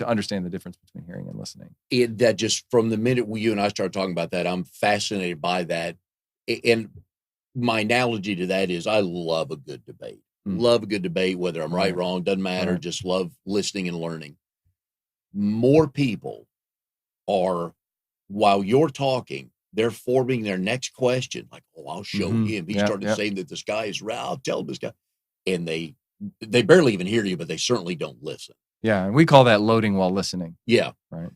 S2: understand the difference between hearing and listening.
S1: That just from the minute you and I started talking about that, I'm fascinated by that. And my analogy to that is I love a good debate. Love a good debate, whether I'm right, wrong, doesn't matter.
S2: Right.
S1: Just love listening and learning. More people are, while you're talking, they're forming their next question. Like, oh, I'll show him. He
S2: Yeah,
S1: started
S2: yeah,
S1: saying that the sky is round. I'll tell him this guy. And they barely even hear you, but they certainly don't listen.
S2: yeah. And we call that loading while listening.
S1: Yeah.
S2: Right.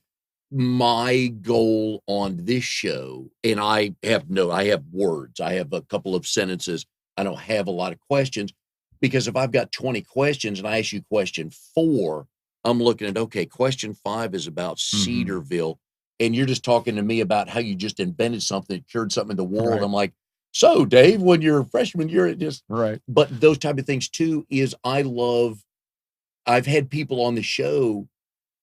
S1: My goal on this show, and I have words. I have a couple of sentences. I don't have a lot of questions, because if I've got 20 questions and I ask you question 4, I'm looking at, okay, question 5 is about Cedarville. And you're just talking to me about how you just invented something, cured something in the world.
S2: Right.
S1: I'm like, so Dave, when you're a freshman, you're just
S2: Right.
S1: But those type of things too is I've had people on the show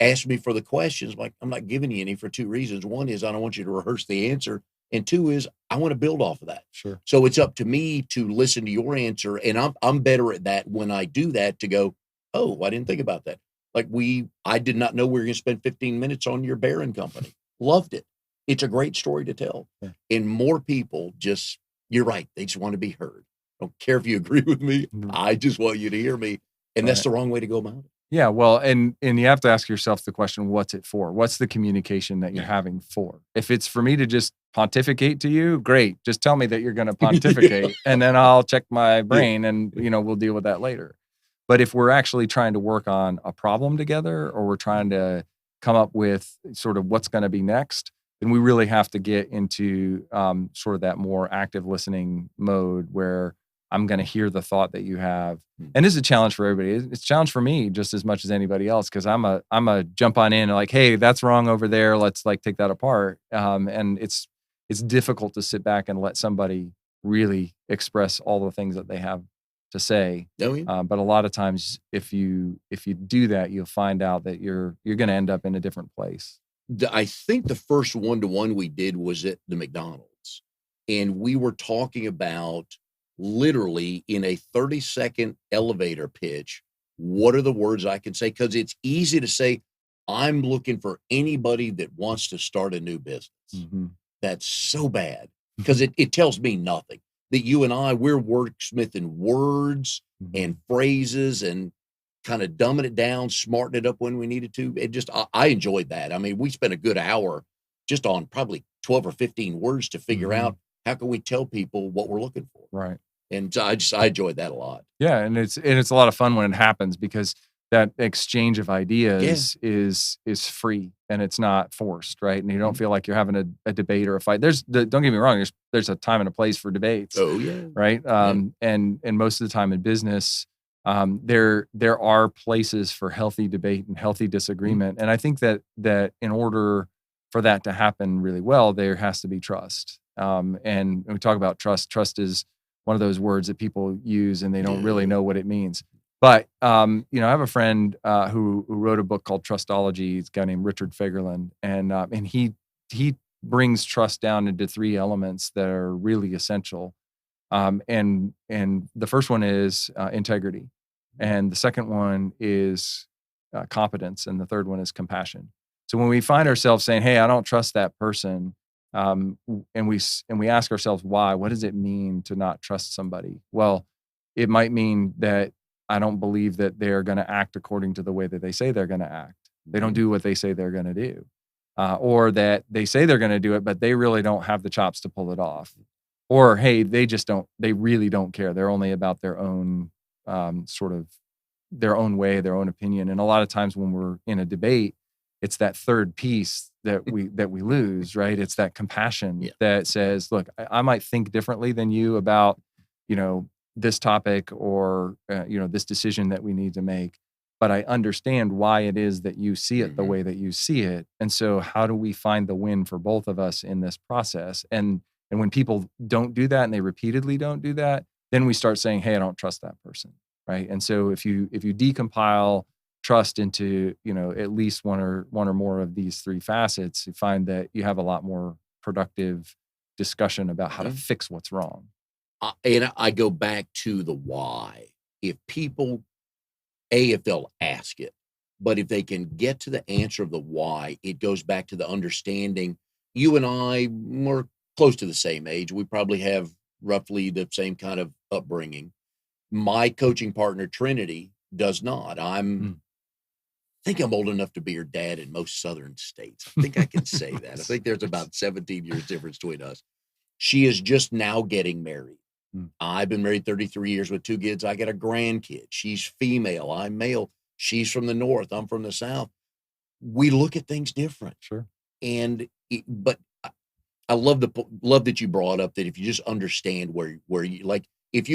S1: ask me for the questions. Like, I'm not giving you any for 2 reasons. One is I don't want you to rehearse the answer. And 2 is I want to build off of that.
S2: Sure.
S1: So it's up to me to listen to your answer. And I'm better at that when I do that, to go, oh, I didn't think about that. Like I did not know we were going to spend 15 minutes on your Barron company. Loved it. It's a great story to tell.
S2: Yeah.
S1: And more people you're right. They just want to be heard. I don't care if you agree with me. I just want you to hear me. And that's the wrong way to go about it.
S2: Yeah, well, and you have to ask yourself the question, what's it for? What's the communication that you're having for? If it's for me to just pontificate to you, great. Just tell me that you're going to pontificate and then I'll check my brain and, we'll deal with that later. But if we're actually trying to work on a problem together, or we're trying to come up with sort of what's going to be next, then we really have to get into sort of that more active listening mode, where I'm going to hear the thought that you have. And this is a challenge for everybody. It's a challenge for me just as much as anybody else, because I'm a jump on in and like, hey, that's wrong over there. Let's like take that apart. And it's difficult to sit back and let somebody really express all the things that they have to say.
S1: Oh, yeah.
S2: But a lot of times, if you do that, you'll find out that you're going to end up in a different place.
S1: I think the first one-to-one we did was at the McDonald's, and we were talking about, literally in a 30-second elevator pitch, what are the words I can say? Because it's easy to say, I'm looking for anybody that wants to start a new business. That's so bad, because it tells me nothing. That you and we're wordsmithing words and phrases and kind of dumbing it down, smarting it up when we needed to. I enjoyed that. I mean, we spent a good hour just on probably 12 or 15 words to figure out how can we tell people what we're looking for.
S2: Right.
S1: And I enjoyed that a lot.
S2: Yeah, and it's a lot of fun when it happens, because that exchange of ideas is free and it's not forced, right? And you don't feel like you're having a debate or a fight. Don't get me wrong, there's a time and a place for debates.
S1: Oh yeah.
S2: Right. And most of the time in business, there are places for healthy debate and healthy disagreement. And I think that in order for that to happen really well, there has to be trust. And when we talk about trust is one of those words that people use and they don't really know what it means. But I have a friend who wrote a book called Trustology. It's a guy named Richard Fagerland, and he brings trust down into 3 elements that are really essential. And the first one is integrity, and the second one is competence, and the third one is compassion. So when we find ourselves saying, "Hey, I don't trust that person," and we ask ourselves why, what does it mean to not trust somebody? Well, it might mean that I don't believe that they're going to act according to the way that they say they're going to act. They don't do what they say they're going to do, or that they say they're going to do it, but they really don't have the chops to pull it off. Or, hey, they really don't care. They're only about their own sort of their own way, their own opinion. And a lot of times when we're in a debate, it's that third piece that we lose, right? It's that compassion that says, look, I might think differently than you about, this topic or, this decision that we need to make, but I understand why it is that you see it the way that you see it. And so how do we find the win for both of us in this process? And when people don't do that and they repeatedly don't do that, then we start saying, hey, I don't trust that person, right? And so if you decompile trust into, at least one or more of these 3 facets, you find that you have a lot more productive discussion about how to fix what's wrong.
S1: And I go back to the why. If people, if they'll ask it, but if they can get to the answer of the why, it goes back to the understanding. You and I were close to the same age. We probably have roughly the same kind of upbringing. My coaching partner, Trinity, does not. I'm think I'm old enough to be her dad in most southern states. I think I can say that. I think there's about 17 years difference between us. She is just now getting married.
S2: Mm.
S1: I've been married 33 years with 2 kids. I got a grandkid. She's female. I'm male. She's from the north. I'm from the south. We look at things different.
S2: Sure.
S1: But I love that you brought up that if you just understand where you like, if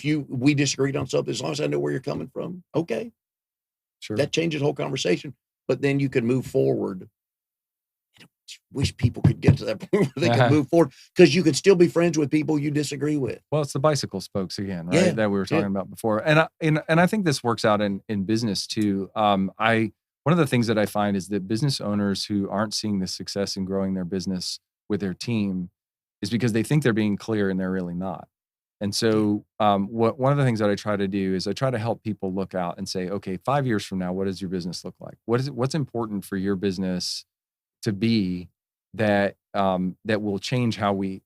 S1: we disagreed on something, as long as I know where you're coming from, okay,
S2: Sure.
S1: that changes the whole conversation. But then you can move forward. I wish people could get to that point where they can move forward, because you can still be friends with people you disagree with.
S2: Well, it's the bicycle spokes again, right?
S1: Yeah,
S2: That we were talking about before. And I think this works out in business too. One of the things that I find is that business owners who aren't seeing the success in growing their business with their team is because they think they're being clear and they're really not. And so, one of the things that I try to do is I try to help people look out and say, okay, 5 years from now, what does your business look like? What's important for your business to be that that will change how we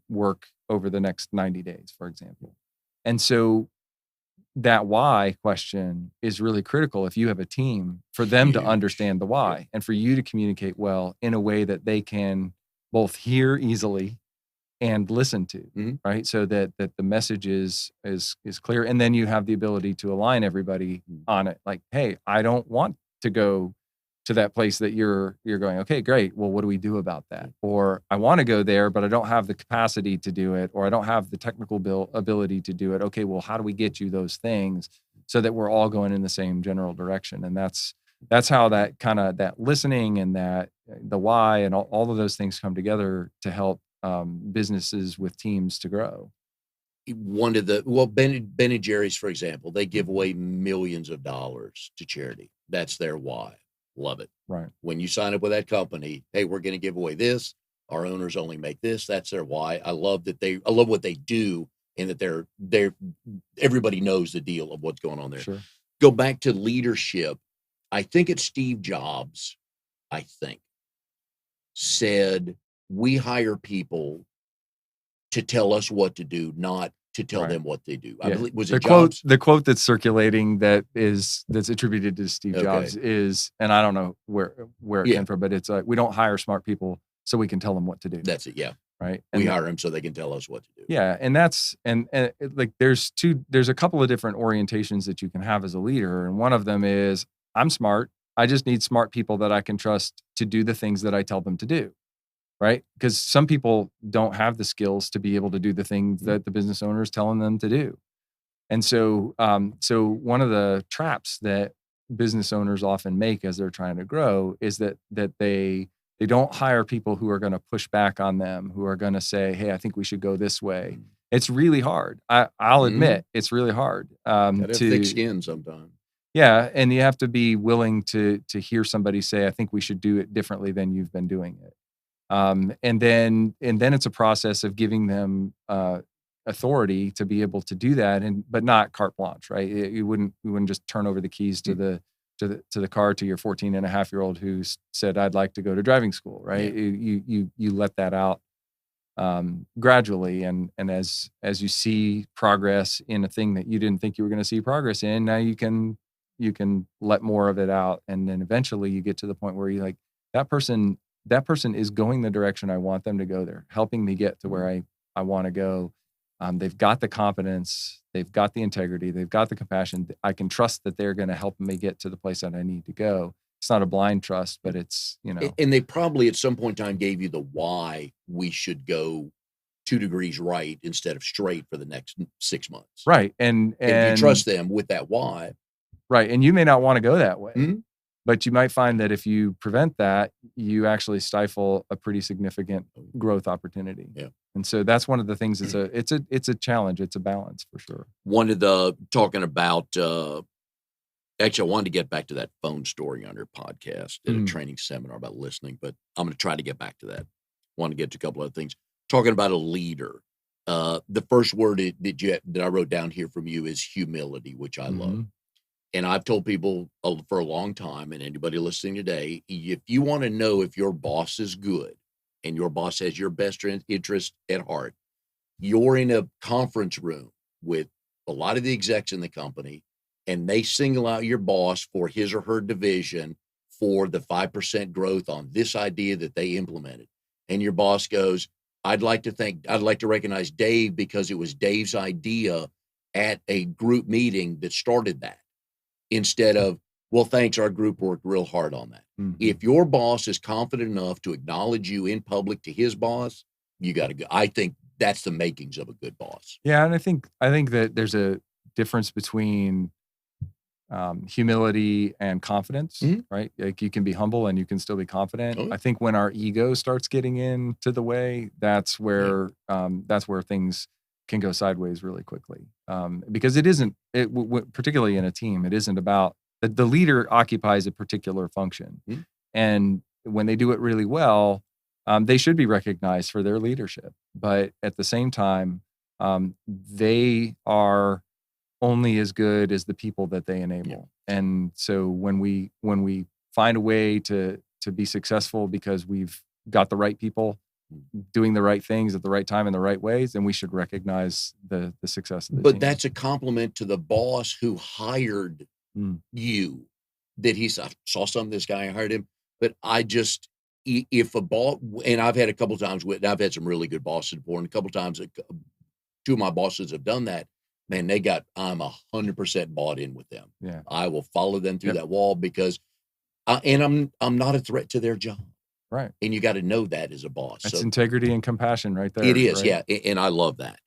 S2: work over the next 90 days, for example. And so that why question is really critical if you have a team, for them to
S1: Huge.
S2: understand the why and for you to communicate well in a way that they can both hear easily and listen to,
S1: Mhm.
S2: right? So that the message is clear, and then you have the ability to align everybody on it. Like, hey, I don't want to go to that place that you're going. Okay, great. Well, what do we do about that? Or I want to go there, but I don't have the capacity to do it, or I don't have the technical ability to do it. Okay, well, how do we get you those things so that we're all going in the same general direction? And that's how that kind of that listening and that the why and all of those things come together to help businesses with teams to grow.
S1: Ben and Jerry's, for example, they give away millions of dollars to charity. That's their why. Love it.
S2: Right.
S1: When you sign up with that company, hey, we're going to give away this. Our owners only make this. That's their why. I love what they do, and that everybody knows the deal of what's going on there.
S2: Sure.
S1: Go back to leadership. I think it's Steve Jobs, said, we hire people to tell us what to do, not to tell them what they do. I believe, was it Jobs?
S2: The quote that's circulating that's attributed to Steve Jobs is, and I don't know where it came from, but it's we don't hire smart people so we can tell them what to do.
S1: That's it. Yeah.
S2: Right.
S1: We hire them so they can tell us what to do.
S2: Yeah. And that's, and like, there's a couple of different orientations that you can have as a leader. And one of them is, I'm smart. I just need smart people that I can trust to do the things that I tell them to do. Right. Because some people don't have the skills to be able to do the things that the business owner is telling them to do. And so, one of the traps that business owners often make as they're trying to grow is that they don't hire people who are going to push back on them, who are going to say, hey, I think we should go this way. It's really hard. I'll admit it's really hard.
S1: Gotta have thick skin sometimes.
S2: Yeah. And you have to be willing to hear somebody say, I think we should do it differently than you've been doing it. And then it's a process of giving them authority to be able to do that, but not carte blanche, right? You wouldn't just turn over the keys to the car to your 14-and-a-half-year-old who said, I'd like to go to driving school, right? Yeah. You let that out gradually, and as you see progress in a thing that you didn't think you were going to see progress in, now you can let more of it out, and then eventually you get to the point where you're like, that person is going the direction I want them to go. They're helping me get to where I want to go. They've got the competence, they've got the integrity, they've got the compassion. I can trust that they're going to help me get to the place that I need to go. It's not a blind trust, but it's,
S1: And they probably at some point in time gave you the why we should go 2 degrees right instead of straight for the next 6 months.
S2: Right. And
S1: if you trust them with that why.
S2: Right. And you may not want to go that way.
S1: Mm-hmm.
S2: But you might find that if you prevent that, you actually stifle a pretty significant growth opportunity.
S1: Yeah.
S2: And so that's one of the things. It's a challenge. It's a balance for sure.
S1: Talking about, actually, I wanted to get back to that phone story on your podcast at a training seminar about listening, but I'm going to try to get back to that. Want to get to a couple other things. Talking about a leader. The first word that I wrote down here from you is humility, which I love. And I've told people for a long time, and anybody listening today, if you want to know if your boss is good and your boss has your best interest at heart, you're in a conference room with a lot of the execs in the company. and they single out your boss for his or her division for the 5% growth on this idea that they implemented. And your boss goes, I'd like to recognize Dave because it was Dave's idea at a group meeting that started that, instead of, well, thanks, our group worked real hard on that.
S2: Mhm.
S1: If your boss is confident enough to acknowledge you in public to his boss, you got to go. I think that's the makings of a good boss.
S2: Yeah, and I think that there's a difference between humility and confidence,
S1: Mhm.
S2: right? Like you can be humble and you can still be confident.
S1: Oh, yeah.
S2: I think when our ego starts getting into the way, that's where things can go sideways really quickly. Because it isn't, particularly in a team, it isn't about the leader occupies a particular function,
S1: Mhm.
S2: and when they do it really well, they should be recognized for their leadership. But at the same time, they are only as good as the people that they enable. And so when we find a way to be successful because we've got the right people doing the right things at the right time in the right ways, then we should recognize the success of the
S1: But
S2: team.
S1: that's a compliment to the boss who hired you, that I saw some of this guy, I hired him, but if a boss, and I've had a couple times I've had some really good bosses before, and a couple times two of my bosses have done that. Man, I'm 100% bought in with them.
S2: Yeah.
S1: I will follow them through that wall because, and I'm not a threat to their job.
S2: Right.
S1: And you got to know that as a boss.
S2: That's
S1: So
S2: integrity and compassion right there.
S1: it is.
S2: Right?
S1: Yeah. And I love that.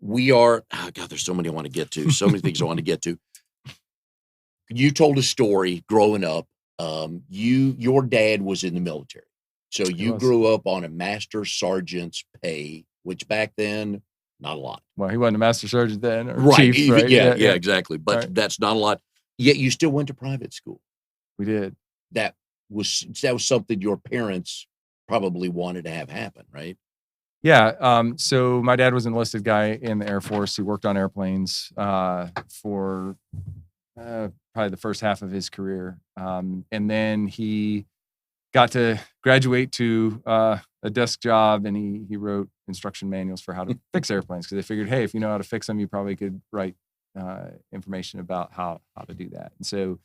S1: We are, God, there's so many I want to get to, so many things I want to get to. You told a story growing up. Your dad was in the military. So you grew up on a master sergeant's pay, which back then, not a lot.
S2: Well, he wasn't a master sergeant then, or
S1: Right.
S2: chief, right?
S1: Yeah, exactly. But
S2: Right.
S1: that's not a lot. Yet you still went to private school.
S2: We did.
S1: That was something your parents probably wanted to have happen, right?
S2: Yeah. So my dad was an enlisted guy in the Air Force. He worked on airplanes for probably the first half of his career. And then he got to graduate to a desk job, and he wrote instruction manuals for how to fix airplanes, because they figured, hey, if you know how to fix them, you probably could write information about how to do that. And so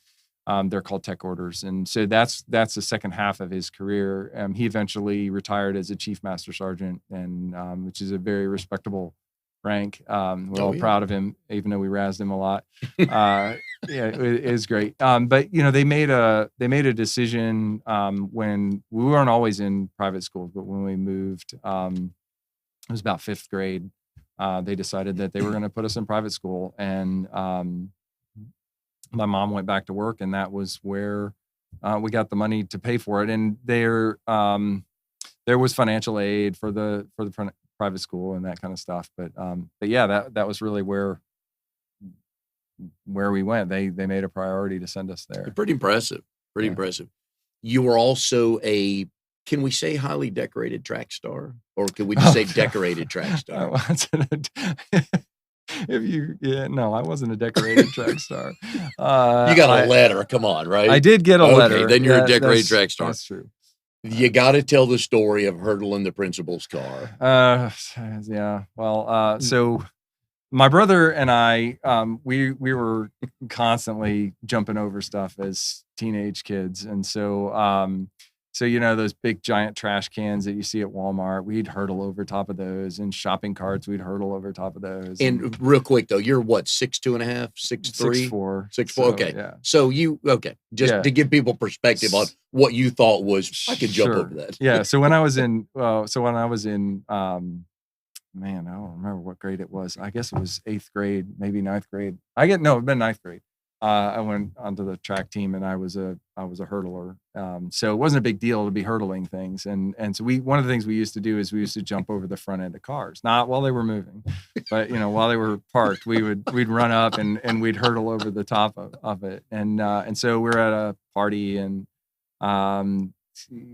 S2: they're called tech orders. And so that's the second half of his career. He eventually retired as a chief master sergeant, and which is a very respectable rank. We're all proud of him, even though we razzed him a lot. Yeah, it is great. But they made a decision when we weren't always in private schools, but when we moved, it was about fifth grade. They decided that they were going to put us in private school, and my mom went back to work, and that was where we got the money to pay for it. And there was financial aid for the private school and that kind of stuff. But yeah, that was really where we went. They made a priority to send us there.
S1: Pretty impressive. Pretty impressive. You were also can we say highly decorated track star, or can we just say decorated track star?
S2: No, I wasn't a decorated track star.
S1: You got a letter. Come on, right?
S2: I did get a letter.
S1: Okay, then you're a decorated track star.
S2: That's true.
S1: You got to tell the story of hurdling the principal's car.
S2: Yeah. Well, so my brother and I, we were constantly jumping over stuff as teenage kids, and so those big giant trash cans that you see at Walmart, we'd hurdle over top of those, and shopping carts, we'd hurdle over top of those.
S1: And real quick though, you're what, 6'2.5", 6'3",
S2: 6'4",
S1: 6'4". Okay,
S2: yeah.
S1: So just to give people perspective on what you thought was, I could jump over that.
S2: Yeah. So when I was in, man, I don't remember what grade it was. I guess it was 8th grade, maybe 9th grade. It'd been 9th grade. I went onto the track team, and I was a hurdler. So it wasn't a big deal to be hurdling things. And so one of the things we used to do is we used to jump over the front end of cars, not while they were moving, but while they were parked, we'd run up and we'd hurdle over the top of it. And so we're at a party, and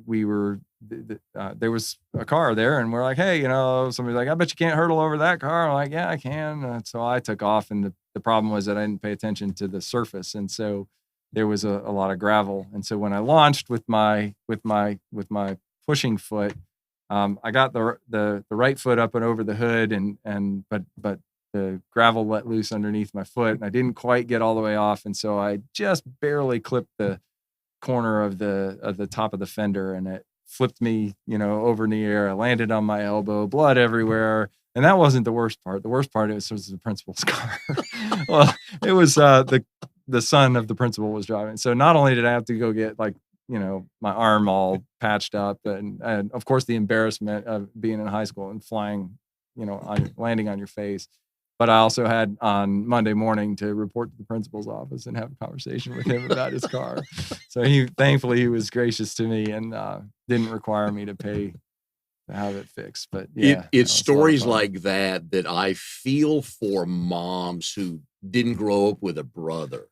S2: we were there was a car there, and we're like, hey, somebody's like, I bet you can't hurdle over that car. I'm like, yeah, I can. So I took off, and the problem was that I didn't pay attention to the surface, and so there was a lot of gravel. And so when I launched with my pushing foot, I got the right foot up and over the hood, but the gravel let loose underneath my foot, and I didn't quite get all the way off, and so I just barely clipped the corner of the top of the fender, and it flipped me, over in the air. I landed on my elbow, blood everywhere. And that wasn't the worst part. The worst part was the principal's car. Well, it was the son of the principal was driving. So not only did I have to go get my arm all patched up, and of course the embarrassment of being in high school and flying, landing on your face. But I also had on Monday morning to report to the principal's office and have a conversation with him about his car. So thankfully he was gracious to me and didn't require me to pay to have it fixed. But yeah,
S1: it's stories like that I feel for moms who didn't grow up with a brother,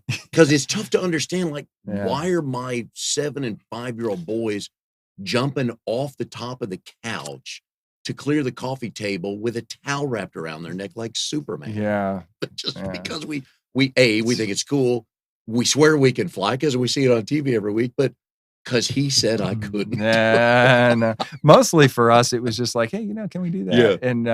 S1: because it's tough to understand. Why are my 7 and 5-year-old boys jumping off the top of the couch to clear the coffee table with a towel wrapped around their neck like Superman?
S2: Yeah,
S1: because we think it's cool. We swear we can fly because we see it on TV every week, but because he said I couldn't.
S2: No. Mostly for us, it was just like, hey, can we do that?
S1: Yeah.
S2: And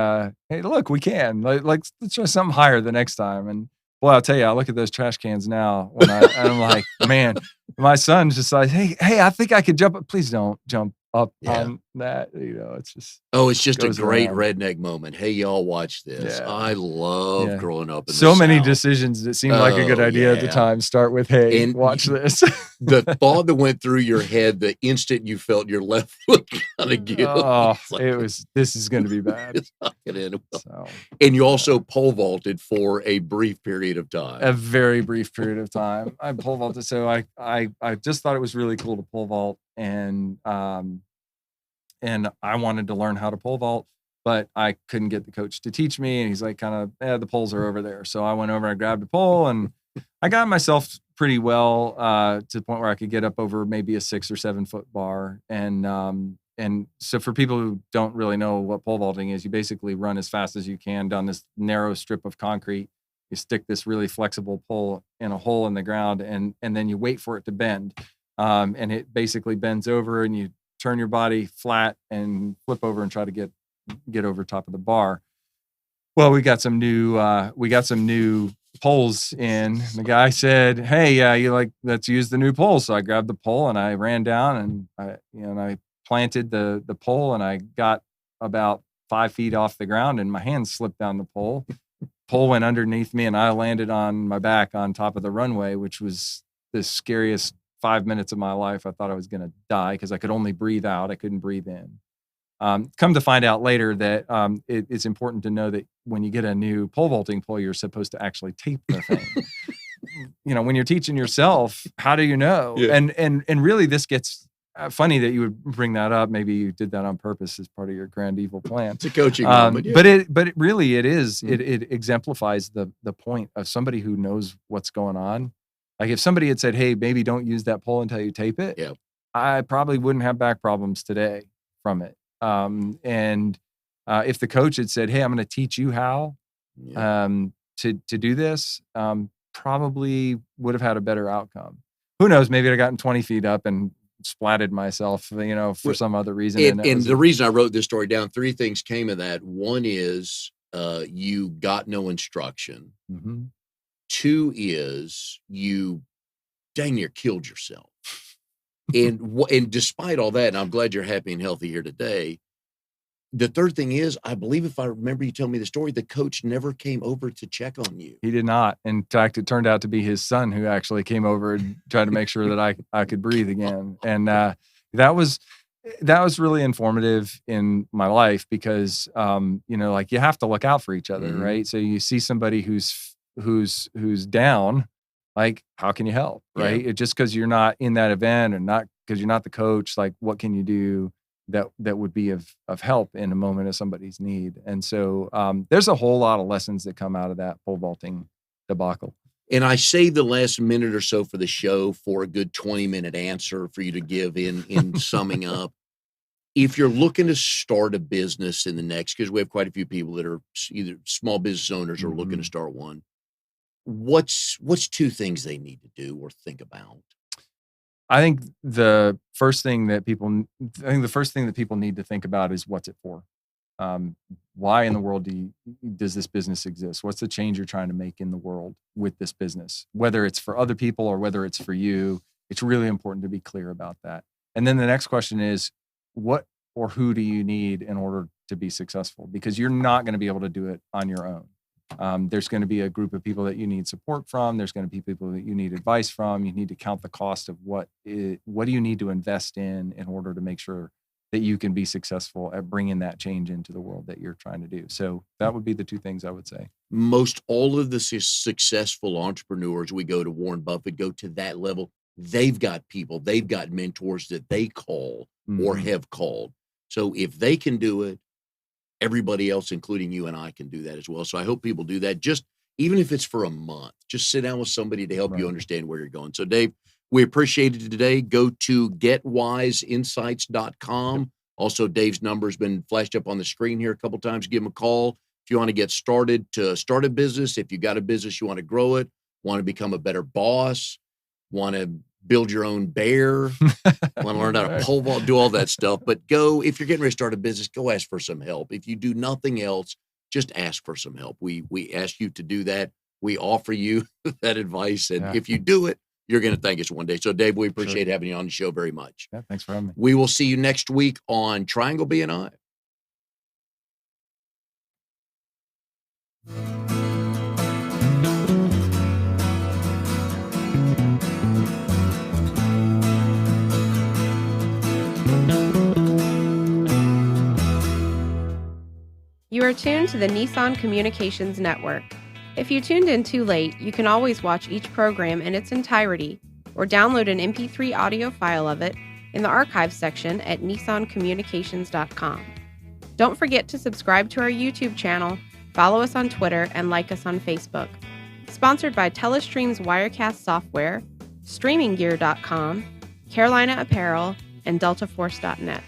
S2: hey, look, we can. Let's try something higher the next time. And boy, I'll tell you, I look at those trash cans now when I'm like, man, my son's just like, hey, I think I could jump up. Please don't jump up on that. It's just
S1: it's just a great redneck moment. Hey, y'all, watch this.
S2: Yeah.
S1: I love growing up in
S2: so
S1: the
S2: many
S1: South.
S2: decisions that seemed like a good idea at the time start with, hey,
S1: and
S2: watch this.
S1: The thought that went through your head the instant you felt your left foot kind of give.
S2: This is going to be bad.
S1: It's not going to end well. And you also pole vaulted for a brief period of time.
S2: A very brief period of time. I pole vaulted. So I just thought it was really cool to pole vault, and I wanted to learn how to pole vault, but I couldn't get the coach to teach me. And he's like, the poles are over there. So I went over, I grabbed a pole, and I got myself pretty well to the point where I could get up over maybe a 6 or 7 foot bar. And so for people who don't really know what pole vaulting is, you basically run as fast as you can down this narrow strip of concrete. You stick this really flexible pole in a hole in the ground, and then you wait for it to bend. And it basically bends over, and you turn your body flat and flip over and try to get over top of the bar. Well, we got some new poles in. The guy said, hey, let's use the new pole. So I grabbed the pole and I ran down and I planted the pole, and I got about 5 feet off the ground, and my hand slipped down the pole. Pole went underneath me, and I landed on my back on top of the runway, which was the scariest 5 minutes of my life. I thought I was going to die because I could only breathe out. I couldn't breathe in. Come to find out later that it's important to know that when you get a new pole vaulting pole, you're supposed to actually tape the thing. When you're teaching yourself, how do you know?
S1: Yeah.
S2: And really, this gets funny that you would bring that up. Maybe you did that on purpose as part of your grand evil plan.
S1: It's a coaching moment.
S2: But it really is. It exemplifies the point of somebody who knows what's going on. Like if somebody had said, hey, maybe don't use that pole until you tape it, I probably wouldn't have back problems today from it. And if the coach had said, hey, I'm going to teach you how to do this, probably would have had a better outcome. Who knows? Maybe I'd have gotten 20 feet up and splatted myself, for some other reason.
S1: And the reason I wrote this story down, 3 things came of that. One is you got no instruction.
S2: Mm-hmm.
S1: 2 is you dang near killed yourself. And despite all that, and I'm glad you're happy and healthy here today. The 3rd thing is, I believe if I remember you telling me the story, the coach never came over to check on you.
S2: He did not. In fact, it turned out to be his son who actually came over and tried to make sure that I could breathe again. And that was really informative in my life because, you have to look out for each other, right? So you see somebody who's down, like, how can you help, right? Just because you're not in that event and not because you're not the coach, like, what can you do that would be of help in a moment of somebody's need? And so there's a whole lot of lessons that come out of that pole vaulting debacle.
S1: And I saved the last minute or so for the show for a good 20-minute answer for you to give in summing up. If you're looking to start a business in the next, because we have quite a few people that are either small business owners or looking to start one, what's 2 things they need to do or think about?
S2: I think the first thing that people need to think about is what's it for. Why in the world does this business exist? What's the change you're trying to make in the world with this business? Whether it's for other people or whether it's for you, it's really important to be clear about that. And then the next question is, what or who do you need in order to be successful? Because you're not going to be able to do it on your own. There's going to be a group of people that you need support from. There's going to be people that you need advice from. You need to count the cost of what do you need to invest in order to make sure that you can be successful at bringing that change into the world that you're trying to do. So that would be the two things I would say.
S1: Most all of the successful entrepreneurs, we go to Warren Buffett, go to that level. They've got people, they've got mentors that they call or have called. So if they can do it, everybody else, including you and I, can do that as well. So I hope people do that. Just even if it's for a month, just sit down with somebody to help you understand where you're going. So Dave, we appreciate it today. Go to getwiseinsights.com. Yep. Also, Dave's number has been flashed up on the screen here a couple times. Give him a call if you want to get started to start a business. If you got a business, you want to grow it, want to become a better boss, want to build your own bear, want to learn how to pole vault, do all that stuff. But go, if you're getting ready to start a business, go ask for some help. If you do nothing else, just ask for some help. We ask you to do that. We offer you that advice. And if you do it, you're going to thank us one day. So, Dave, we appreciate having you on the show very much.
S2: Yeah, thanks for having me.
S1: We will see you next week on Triangle BNI.
S3: You are tuned to the Nissan Communications Network. If you tuned in too late, you can always watch each program in its entirety or download an MP3 audio file of it in the archives section at nissancommunications.com. Don't forget to subscribe to our YouTube channel, follow us on Twitter, and like us on Facebook. Sponsored by Telestream's Wirecast software, StreamingGear.com, Carolina Apparel, and DeltaForce.net.